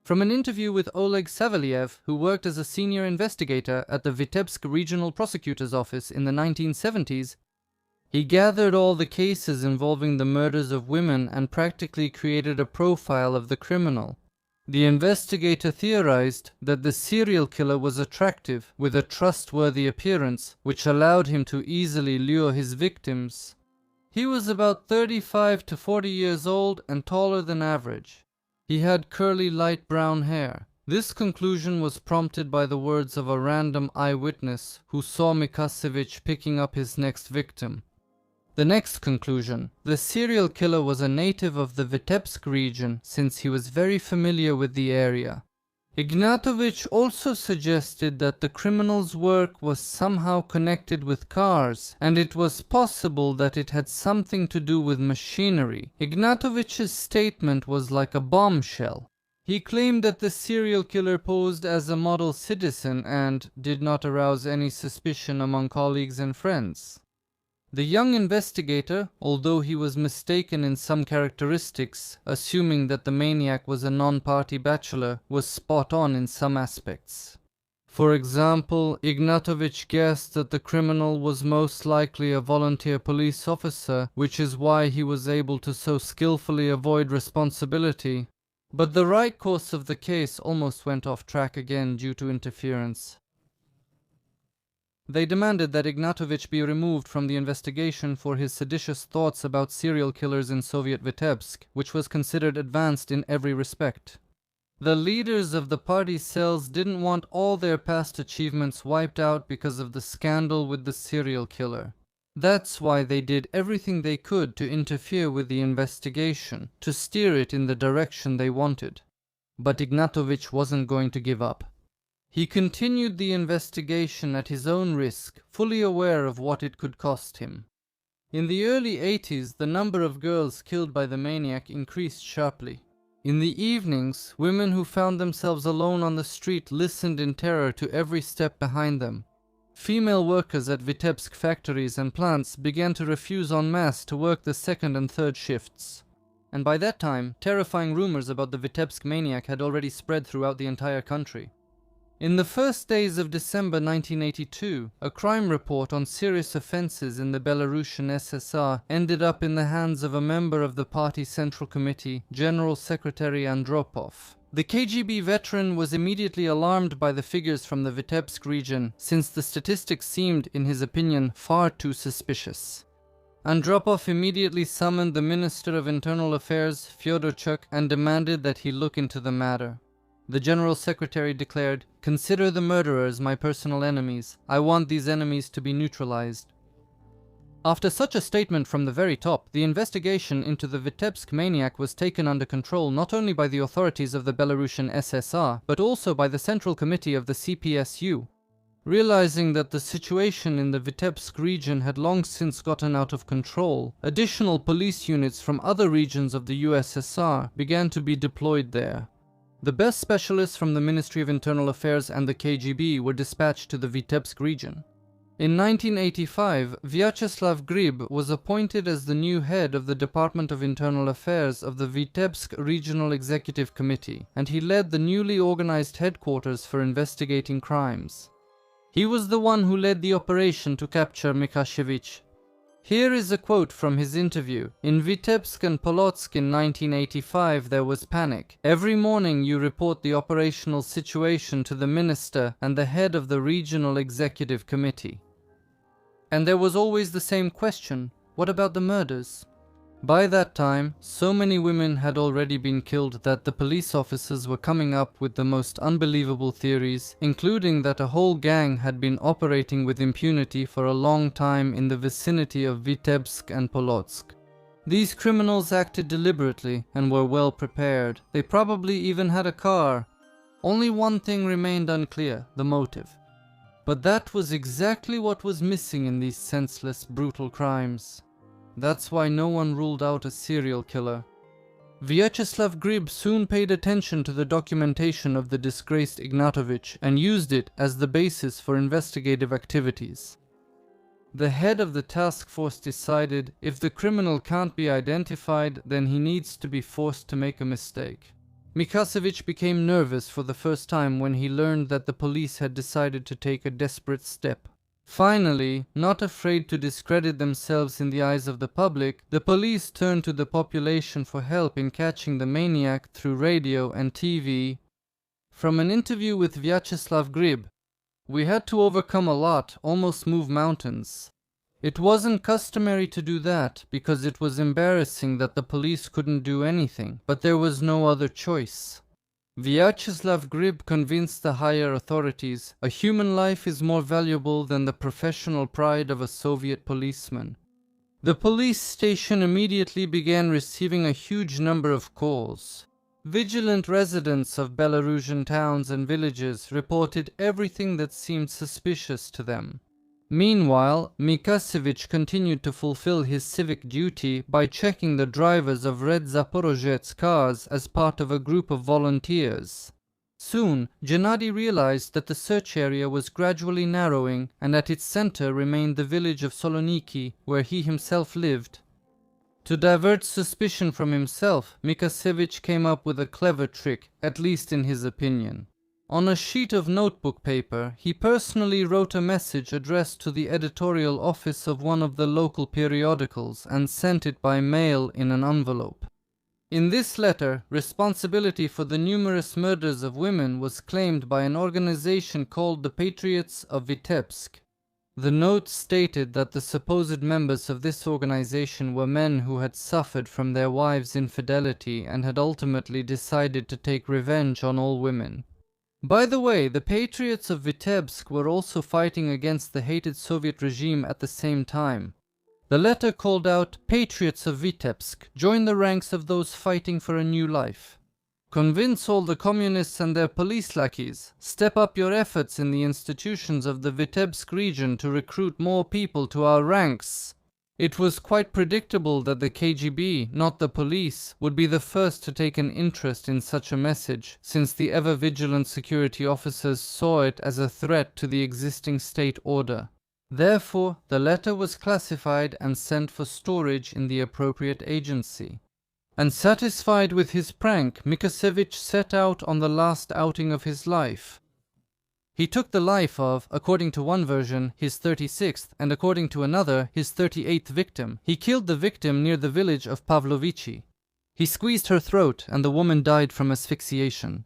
From an interview with Oleg Savelyev, who worked as a senior investigator at the Vitebsk Regional Prosecutor's Office in the 1970s, he gathered all the cases involving the murders of women and practically created a profile of the criminal. The investigator theorized that the serial killer was attractive, with a trustworthy appearance, which allowed him to easily lure his victims. He was about 35 to 40 years old and taller than average. He had curly light brown hair. This conclusion was prompted by the words of a random eyewitness who saw Mikasevich picking up his next victim. The next conclusion: the serial killer was a native of the Vitebsk region since he was very familiar with the area. Ignatovich also suggested that the criminal's work was somehow connected with cars, and it was possible that it had something to do with machinery. Ignatovich's statement was like a bombshell. He claimed that the serial killer posed as a model citizen and did not arouse any suspicion among colleagues and friends. The young investigator, although he was mistaken in some characteristics, assuming that the maniac was a non-party bachelor, was spot on in some aspects. For example, Ignatovich guessed that the criminal was most likely a volunteer police officer, which is why he was able to so skillfully avoid responsibility. But the right course of the case almost went off track again due to interference. They demanded that Ignatovich be removed from the investigation for his seditious thoughts about serial killers in Soviet Vitebsk, which was considered advanced in every respect. The leaders of the party cells didn't want all their past achievements wiped out because of the scandal with the serial killer. That's why they did everything they could to interfere with the investigation, to steer it in the direction they wanted. But Ignatovich wasn't going to give up. He continued the investigation at his own risk, fully aware of what it could cost him. In the early 80s, the number of girls killed by the maniac increased sharply. In the evenings, women who found themselves alone on the street listened in terror to every step behind them. Female workers at Vitebsk factories and plants began to refuse en masse to work the second and third shifts. And by that time, terrifying rumors about the Vitebsk maniac had already spread throughout the entire country. In the first days of December 1982, a crime report on serious offenses in the Belarusian SSR ended up in the hands of a member of the party Central Committee, General Secretary Andropov. The KGB veteran was immediately alarmed by the figures from the Vitebsk region, since the statistics seemed, in his opinion, far too suspicious. Andropov immediately summoned the Minister of Internal Affairs, Fyodorchuk, and demanded that he look into the matter. The General Secretary declared, "Consider the murderers my personal enemies. I want these enemies to be neutralized." After such a statement from the very top, the investigation into the Vitebsk maniac was taken under control not only by the authorities of the Belarusian SSR, but also by the Central Committee of the CPSU. Realizing that the situation in the Vitebsk region had long since gotten out of control, additional police units from other regions of the USSR began to be deployed there. The best specialists from the Ministry of Internal Affairs and the KGB were dispatched to the Vitebsk region. In 1985, Vyacheslav Grib was appointed as the new head of the Department of Internal Affairs of the Vitebsk Regional Executive Committee, and he led the newly organized headquarters for investigating crimes. He was the one who led the operation to capture Mikasevich. Here is a quote from his interview. "In Vitebsk and Polotsk in 1985 there was panic. Every morning you report the operational situation to the minister and the head of the regional executive committee. And there was always the same question, what about the murders?" By that time, so many women had already been killed that the police officers were coming up with the most unbelievable theories, including that a whole gang had been operating with impunity for a long time in the vicinity of Vitebsk and Polotsk. These criminals acted deliberately and were well prepared. They probably even had a car. Only one thing remained unclear, the motive. But that was exactly what was missing in these senseless, brutal crimes. That's why no one ruled out a serial killer. Vyacheslav Grib soon paid attention to the documentation of the disgraced Ignatovich and used it as the basis for investigative activities. The head of the task force decided if the criminal can't be identified, then he needs to be forced to make a mistake. Mikasevich became nervous for the first time when he learned that the police had decided to take a desperate step. Finally, not afraid to discredit themselves in the eyes of the public, the police turned to the population for help in catching the maniac through radio and TV. From an interview with Vyacheslav Grib, "We had to overcome a lot, almost move mountains. It wasn't customary to do that because it was embarrassing that the police couldn't do anything, but there was no other choice. Vyacheslav Grib convinced the higher authorities a human life is more valuable than the professional pride of a Soviet policeman. The police station immediately began receiving a huge number of calls. Vigilant residents of Belarusian towns and villages reported everything that seemed suspicious to them. Meanwhile, Mikasevich continued to fulfill his civic duty by checking the drivers of red Zaporozhets cars as part of a group of volunteers. Soon, Gennady realized that the search area was gradually narrowing, and at its center remained the village of Soloniki, where he himself lived. To divert suspicion from himself, Mikasevich came up with a clever trick, at least in his opinion. On a sheet of notebook paper, he personally wrote a message addressed to the editorial office of one of the local periodicals and sent it by mail in an envelope. In this letter, responsibility for the numerous murders of women was claimed by an organization called the Patriots of Vitebsk. The note stated that the supposed members of this organization were men who had suffered from their wives' infidelity and had ultimately decided to take revenge on all women. By the way, the Patriots of Vitebsk were also fighting against the hated Soviet regime at the same time. The letter called out, "Patriots of Vitebsk, join the ranks of those fighting for a new life. Convince all the communists and their police lackeys. Step up your efforts in the institutions of the Vitebsk region to recruit more people to our ranks." It was quite predictable that the KGB, not the police, would be the first to take an interest in such a message, since the ever-vigilant security officers saw it as a threat to the existing state order. Therefore, the letter was classified and sent for storage in the appropriate agency. Unsatisfied with his prank, Mikasevich set out on the last outing of his life. He took the life of, according to one version, his 36th, and according to another, his 38th victim. He killed the victim near the village of Pavlovichi. He squeezed her throat, and the woman died from asphyxiation.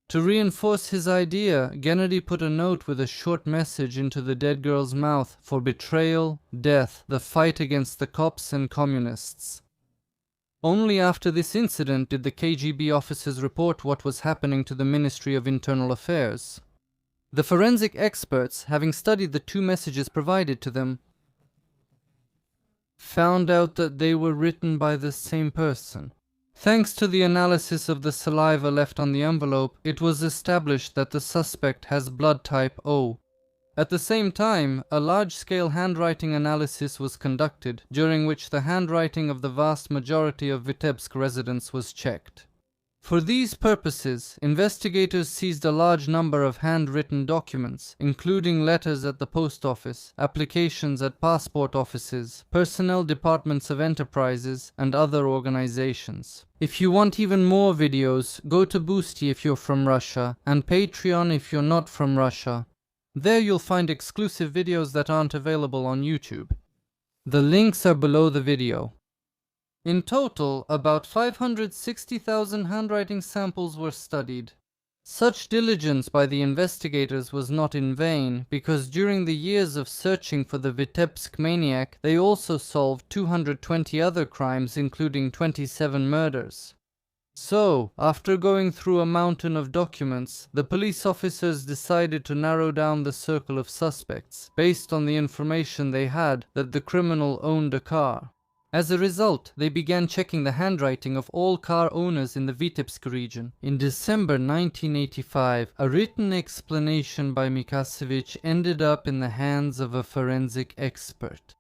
To reinforce his idea, Gennady put a note with a short message into the dead girl's mouth for betrayal, death, the fight against the cops and communists. Only after this incident did the KGB officers report what was happening to the Ministry of Internal Affairs. The forensic experts, having studied the two messages provided to them, found out that they were written by the same person. Thanks to the analysis of the saliva left on the envelope, it was established that the suspect has blood type O. At the same time, a large-scale handwriting analysis was conducted, during which the handwriting of the vast majority of Vitebsk residents was checked. For these purposes, investigators seized a large number of handwritten documents, including letters at the post office, applications at passport offices, personnel departments of enterprises, and other organizations. If you want even more videos, go to Boosty if you're from Russia, and Patreon if you're not from Russia. There you'll find exclusive videos that aren't available on YouTube. The links are below the video. In total, about 560,000 handwriting samples were studied. Such diligence by the investigators was not in vain, because during the years of searching for the Vitebsk maniac, they also solved 220 other crimes, including 27 murders. So, after going through a mountain of documents, the police officers decided to narrow down the circle of suspects, based on the information they had that the criminal owned a car. As a result, they began checking the handwriting of all car owners in the Vitebsk region. In December 1985, a written explanation by Mikasevich ended up in the hands of a forensic expert.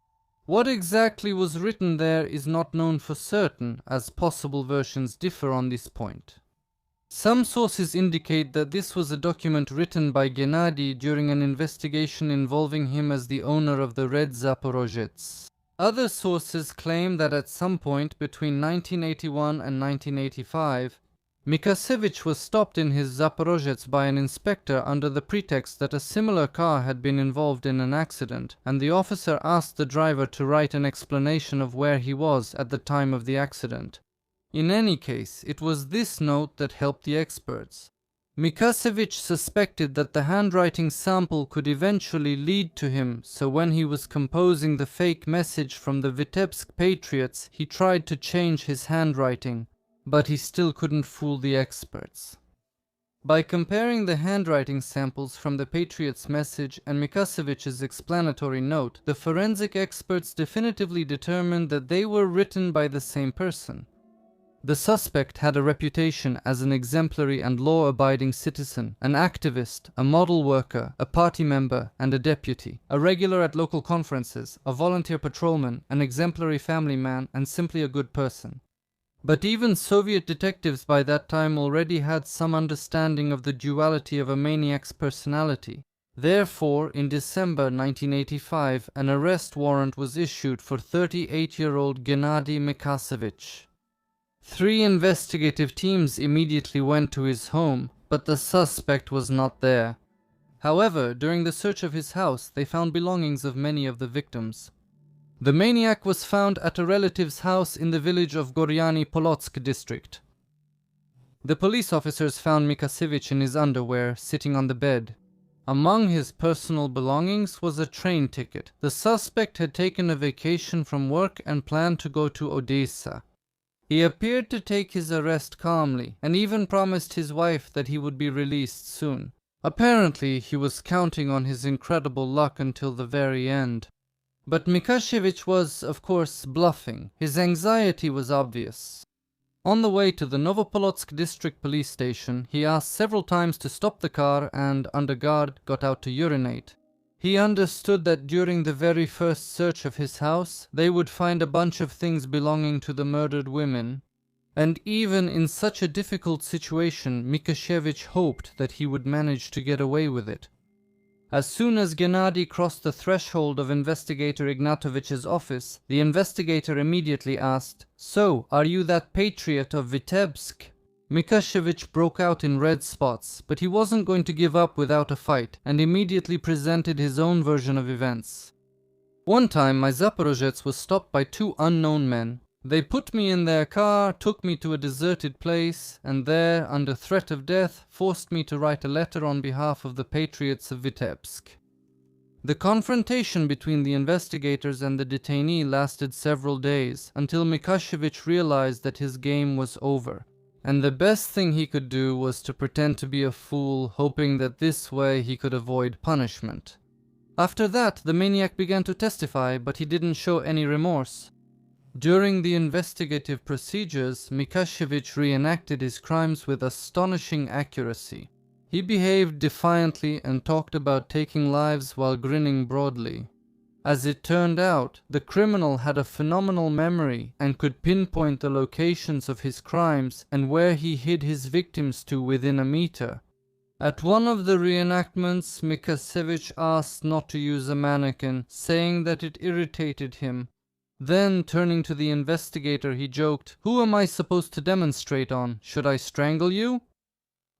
What exactly was written there is not known for certain, as possible versions differ on this point. Some sources indicate that this was a document written by Gennady during an investigation involving him as the owner of the red Zaporozhets. Other sources claim that at some point between 1981 and 1985, Mikasevich was stopped in his Zaporozhets by an inspector under the pretext that a similar car had been involved in an accident, and the officer asked the driver to write an explanation of where he was at the time of the accident. In any case, it was this note that helped the experts. Mikasevich suspected that the handwriting sample could eventually lead to him, so when he was composing the fake message from the Vitebsk patriots, he tried to change his handwriting, but he still couldn't fool the experts. By comparing the handwriting samples from the patriots' message and Mikasevich's explanatory note, the forensic experts definitively determined that they were written by the same person. The suspect had a reputation as an exemplary and law-abiding citizen, an activist, a model worker, a party member, and a deputy, a regular at local conferences, a volunteer patrolman, an exemplary family man, and simply a good person. But even Soviet detectives by that time already had some understanding of the duality of a maniac's personality. Therefore, in December 1985, an arrest warrant was issued for 38-year-old Gennady Mikasevich. 3 investigative teams immediately went to his home, but the suspect was not there. However, during the search of his house, they found belongings of many of the victims. The maniac was found at a relative's house in the village of Goryany Polotsk district. The police officers found Mikasevich in his underwear, sitting on the bed. Among his personal belongings was a train ticket. The suspect had taken a vacation from work and planned to go to Odessa. He appeared to take his arrest calmly, and even promised his wife that he would be released soon. Apparently, he was counting on his incredible luck until the very end. But Mikasevich was, of course, bluffing. His anxiety was obvious. On the way to the Novopolotsk district police station, he asked several times to stop the car and, under guard, got out to urinate. He understood that during the very first search of his house, they would find a bunch of things belonging to the murdered women. And even in such a difficult situation, Mikasevich hoped that he would manage to get away with it. As soon as Gennady crossed the threshold of investigator Ignatovich's office, the investigator immediately asked, "So, are you that patriot of Vitebsk?" Mikasevich broke out in red spots, but he wasn't going to give up without a fight, and immediately presented his own version of events. "One time, my Zaporozhets was stopped by 2 unknown men. They put me in their car, took me to a deserted place, and there, under threat of death, forced me to write a letter on behalf of the patriots of Vitebsk." The confrontation between the investigators and the detainee lasted several days, until Mikasevich realized that his game was over. And the best thing he could do was to pretend to be a fool, hoping that this way he could avoid punishment. After that, the maniac began to testify, but he didn't show any remorse. During the investigative procedures, Mikasevich reenacted his crimes with astonishing accuracy. He behaved defiantly and talked about taking lives while grinning broadly. As it turned out, the criminal had a phenomenal memory and could pinpoint the locations of his crimes and where he hid his victims to within a meter. At one of the reenactments, Mikasevich asked not to use a mannequin, saying that it irritated him. Then, turning to the investigator, he joked, "Who am I supposed to demonstrate on? Should I strangle you?"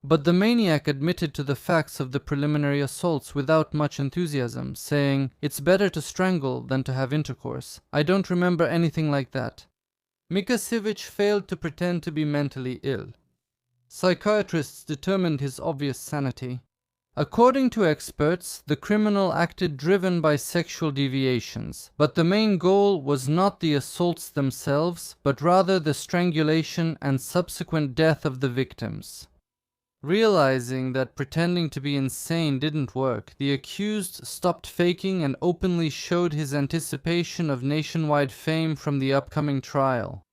But the maniac admitted to the facts of the preliminary assaults without much enthusiasm, saying, "It's better to strangle than to have intercourse. I don't remember anything like that." Mikasevich failed to pretend to be mentally ill. Psychiatrists determined his obvious sanity. According to experts, the criminal acted driven by sexual deviations, but the main goal was not the assaults themselves, but rather the strangulation and subsequent death of the victims. Realizing that pretending to be insane didn't work, the accused stopped faking and openly showed his anticipation of nationwide fame from the upcoming trial.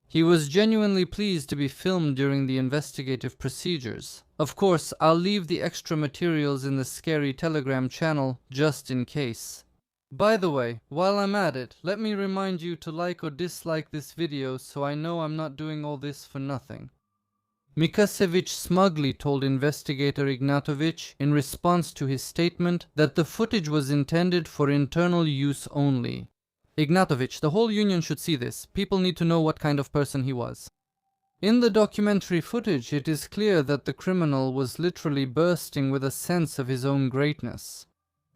He was genuinely pleased to be filmed during the investigative procedures. Of course, I'll leave the extra materials in the scary Telegram channel just in case. By the way, while I'm at it, let me remind you to like or dislike this video so I know I'm not doing all this for nothing. Mikasevich smugly told investigator Ignatovich, in response to his statement, that the footage was intended for internal use only. "Ignatovich, the whole union should see this. People need to know what kind of person he was." In the documentary footage, it is clear that the criminal was literally bursting with a sense of his own greatness.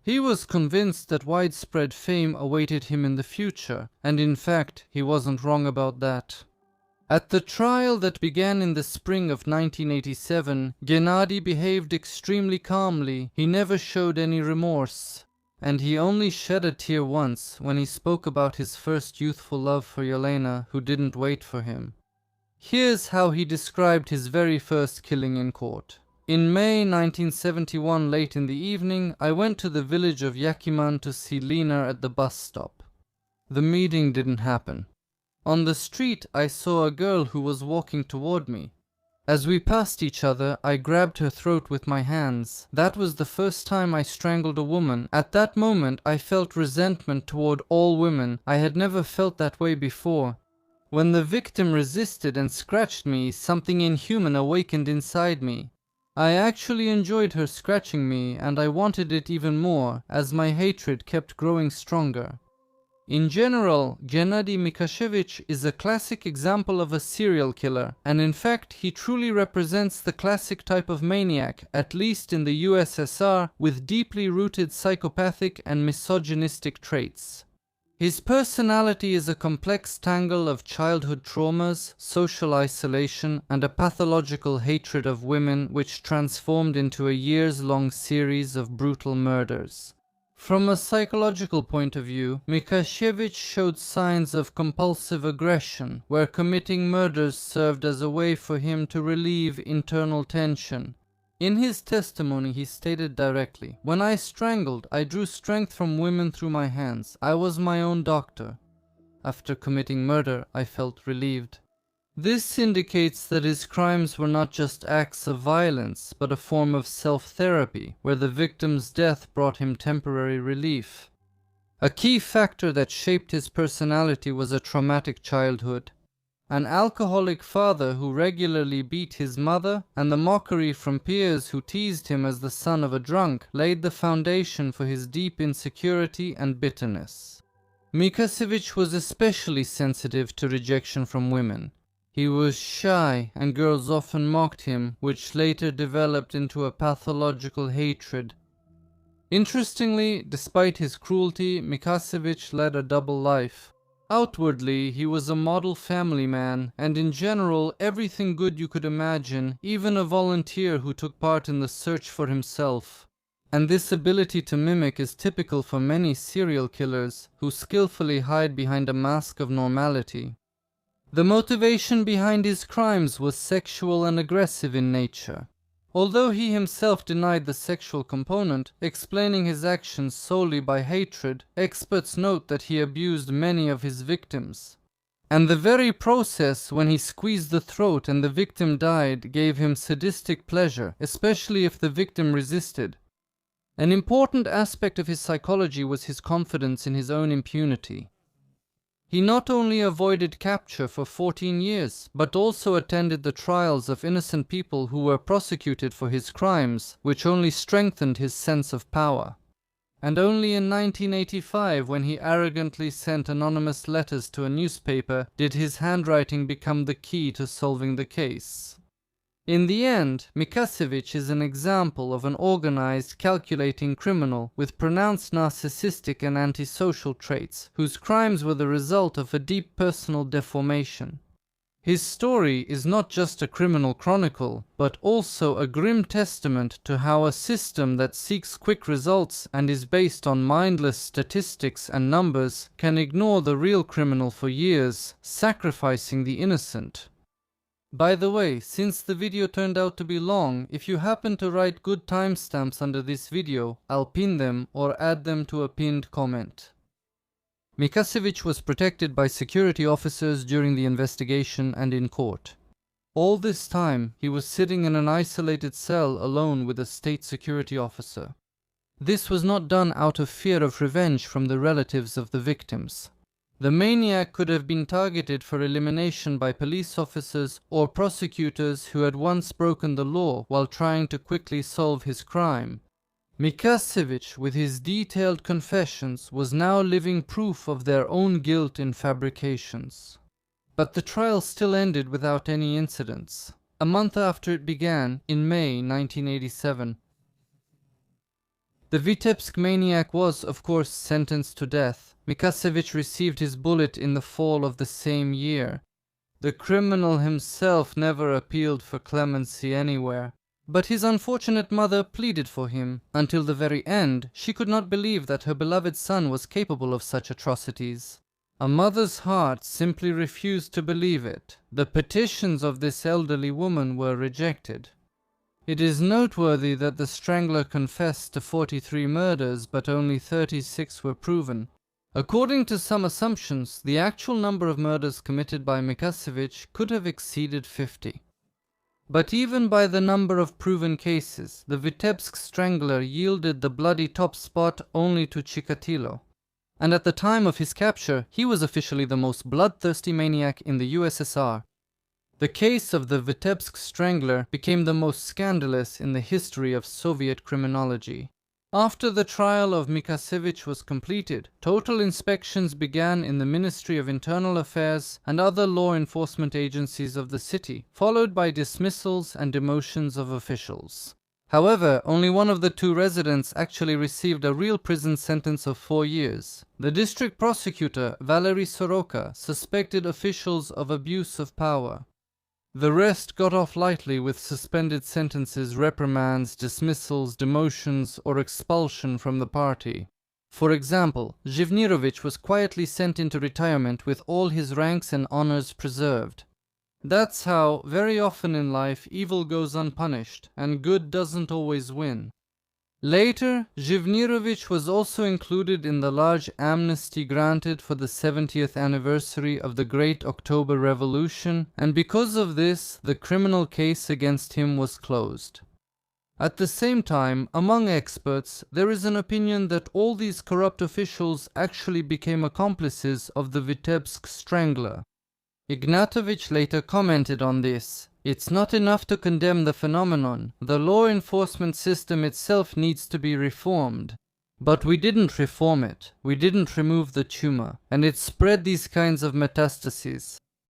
He was convinced that widespread fame awaited him in the future, and in fact, he wasn't wrong about that. At the trial that began in the spring of 1987, Gennady behaved extremely calmly. He never showed any remorse. And he only shed a tear once when he spoke about his first youthful love for Yelena, who didn't wait for him. Here's how he described his very first killing in court. In May 1971, late in the evening, I went to the village of Yakiman to see Lena at the bus stop. The meeting didn't happen. On the street, I saw a girl who was walking toward me. As we passed each other, I grabbed her throat with my hands. That was the first time I strangled a woman. At that moment, I felt resentment toward all women. I had never felt that way before. When the victim resisted and scratched me, something inhuman awakened inside me. I actually enjoyed her scratching me, and I wanted it even more, as my hatred kept growing stronger. In general, Gennady Mikashevich is a classic example of a serial killer, and in fact he truly represents the classic type of maniac, at least in the USSR, with deeply rooted psychopathic and misogynistic traits. His personality is a complex tangle of childhood traumas, social isolation, and a pathological hatred of women which transformed into a years-long series of brutal murders. From a psychological point of view, Mikashevich showed signs of compulsive aggression, where committing murders served as a way for him to relieve internal tension. In his testimony, he stated directly, "When I strangled, I drew strength from women through my hands. I was my own doctor. After committing murder, I felt relieved." This indicates that his crimes were not just acts of violence, but a form of self-therapy, where the victim's death brought him temporary relief. A key factor that shaped his personality was a traumatic childhood. An alcoholic father who regularly beat his mother, and the mockery from peers who teased him as the son of a drunk, laid the foundation for his deep insecurity and bitterness. Mikashevich was especially sensitive to rejection from women. He was shy, and girls often mocked him, which later developed into a pathological hatred. Interestingly, despite his cruelty, Mikashevich led a double life. Outwardly, he was a model family man, and in general, everything good you could imagine, even a volunteer who took part in the search for himself. And this ability to mimic is typical for many serial killers, who skillfully hide behind a mask of normality. The motivation behind his crimes was sexual and aggressive in nature. Although he himself denied the sexual component, explaining his actions solely by hatred, experts note that he abused many of his victims. And the very process when he squeezed the throat and the victim died gave him sadistic pleasure, especially if the victim resisted. An important aspect of his psychology was his confidence in his own impunity. He not only avoided capture for 14 years, but also attended the trials of innocent people who were prosecuted for his crimes, which only strengthened his sense of power. And only in 1985, when he arrogantly sent anonymous letters to a newspaper, did his handwriting become the key to solving the case. In the end, Mikashevich is an example of an organized, calculating criminal with pronounced narcissistic and antisocial traits, whose crimes were the result of a deep personal deformation. His story is not just a criminal chronicle, but also a grim testament to how a system that seeks quick results and is based on mindless statistics and numbers can ignore the real criminal for years, sacrificing the innocent. By the way, since the video turned out to be long, if you happen to write good timestamps under this video, I'll pin them or add them to a pinned comment. Mikashevich was protected by security officers during the investigation and in court. All this time, he was sitting in an isolated cell alone with a state security officer. This was not done out of fear of revenge from the relatives of the victims. The maniac could have been targeted for elimination by police officers or prosecutors who had once broken the law while trying to quickly solve his crime. Mikashevich, with his detailed confessions, was now living proof of their own guilt in fabrications. But the trial still ended without any incidents. A month after it began, in May 1987, the Vitebsk maniac was, of course, sentenced to death. Mikashevich received his bullet in the fall of the same year. The criminal himself never appealed for clemency anywhere. But his unfortunate mother pleaded for him. Until the very end, she could not believe that her beloved son was capable of such atrocities. A mother's heart simply refused to believe it. The petitions of this elderly woman were rejected. It is noteworthy that the strangler confessed to 43 murders, but only 36 were proven. According to some assumptions, the actual number of murders committed by Mikasevich could have exceeded 50. But even by the number of proven cases, the Vitebsk strangler yielded the bloody top spot only to Chikatilo. And at the time of his capture, he was officially the most bloodthirsty maniac in the USSR. The case of the Vitebsk strangler became the most scandalous in the history of Soviet criminology. After the trial of Mikasevich was completed, total inspections began in the Ministry of Internal Affairs and other law enforcement agencies of the city, followed by dismissals and demotions of officials. However, only one of the two residents actually received a real prison sentence of 4 years. The district prosecutor, Valery Soroka, suspected officials of abuse of power. The rest got off lightly with suspended sentences, reprimands, dismissals, demotions, or expulsion from the party. For example, Zhivnirovich was quietly sent into retirement with all his ranks and honors preserved. That's how, very often in life, evil goes unpunished, and good doesn't always win. Later, Zhivnirovich was also included in the large amnesty granted for the 70th anniversary of the Great October Revolution, and because of this, the criminal case against him was closed. At the same time, among experts, there is an opinion that all these corrupt officials actually became accomplices of the Vitebsk strangler. Ignatovich later commented on this. It's not enough to condemn the phenomenon. The law enforcement system itself needs to be reformed. But we didn't reform it. We didn't remove the tumor. And it spread these kinds of metastases.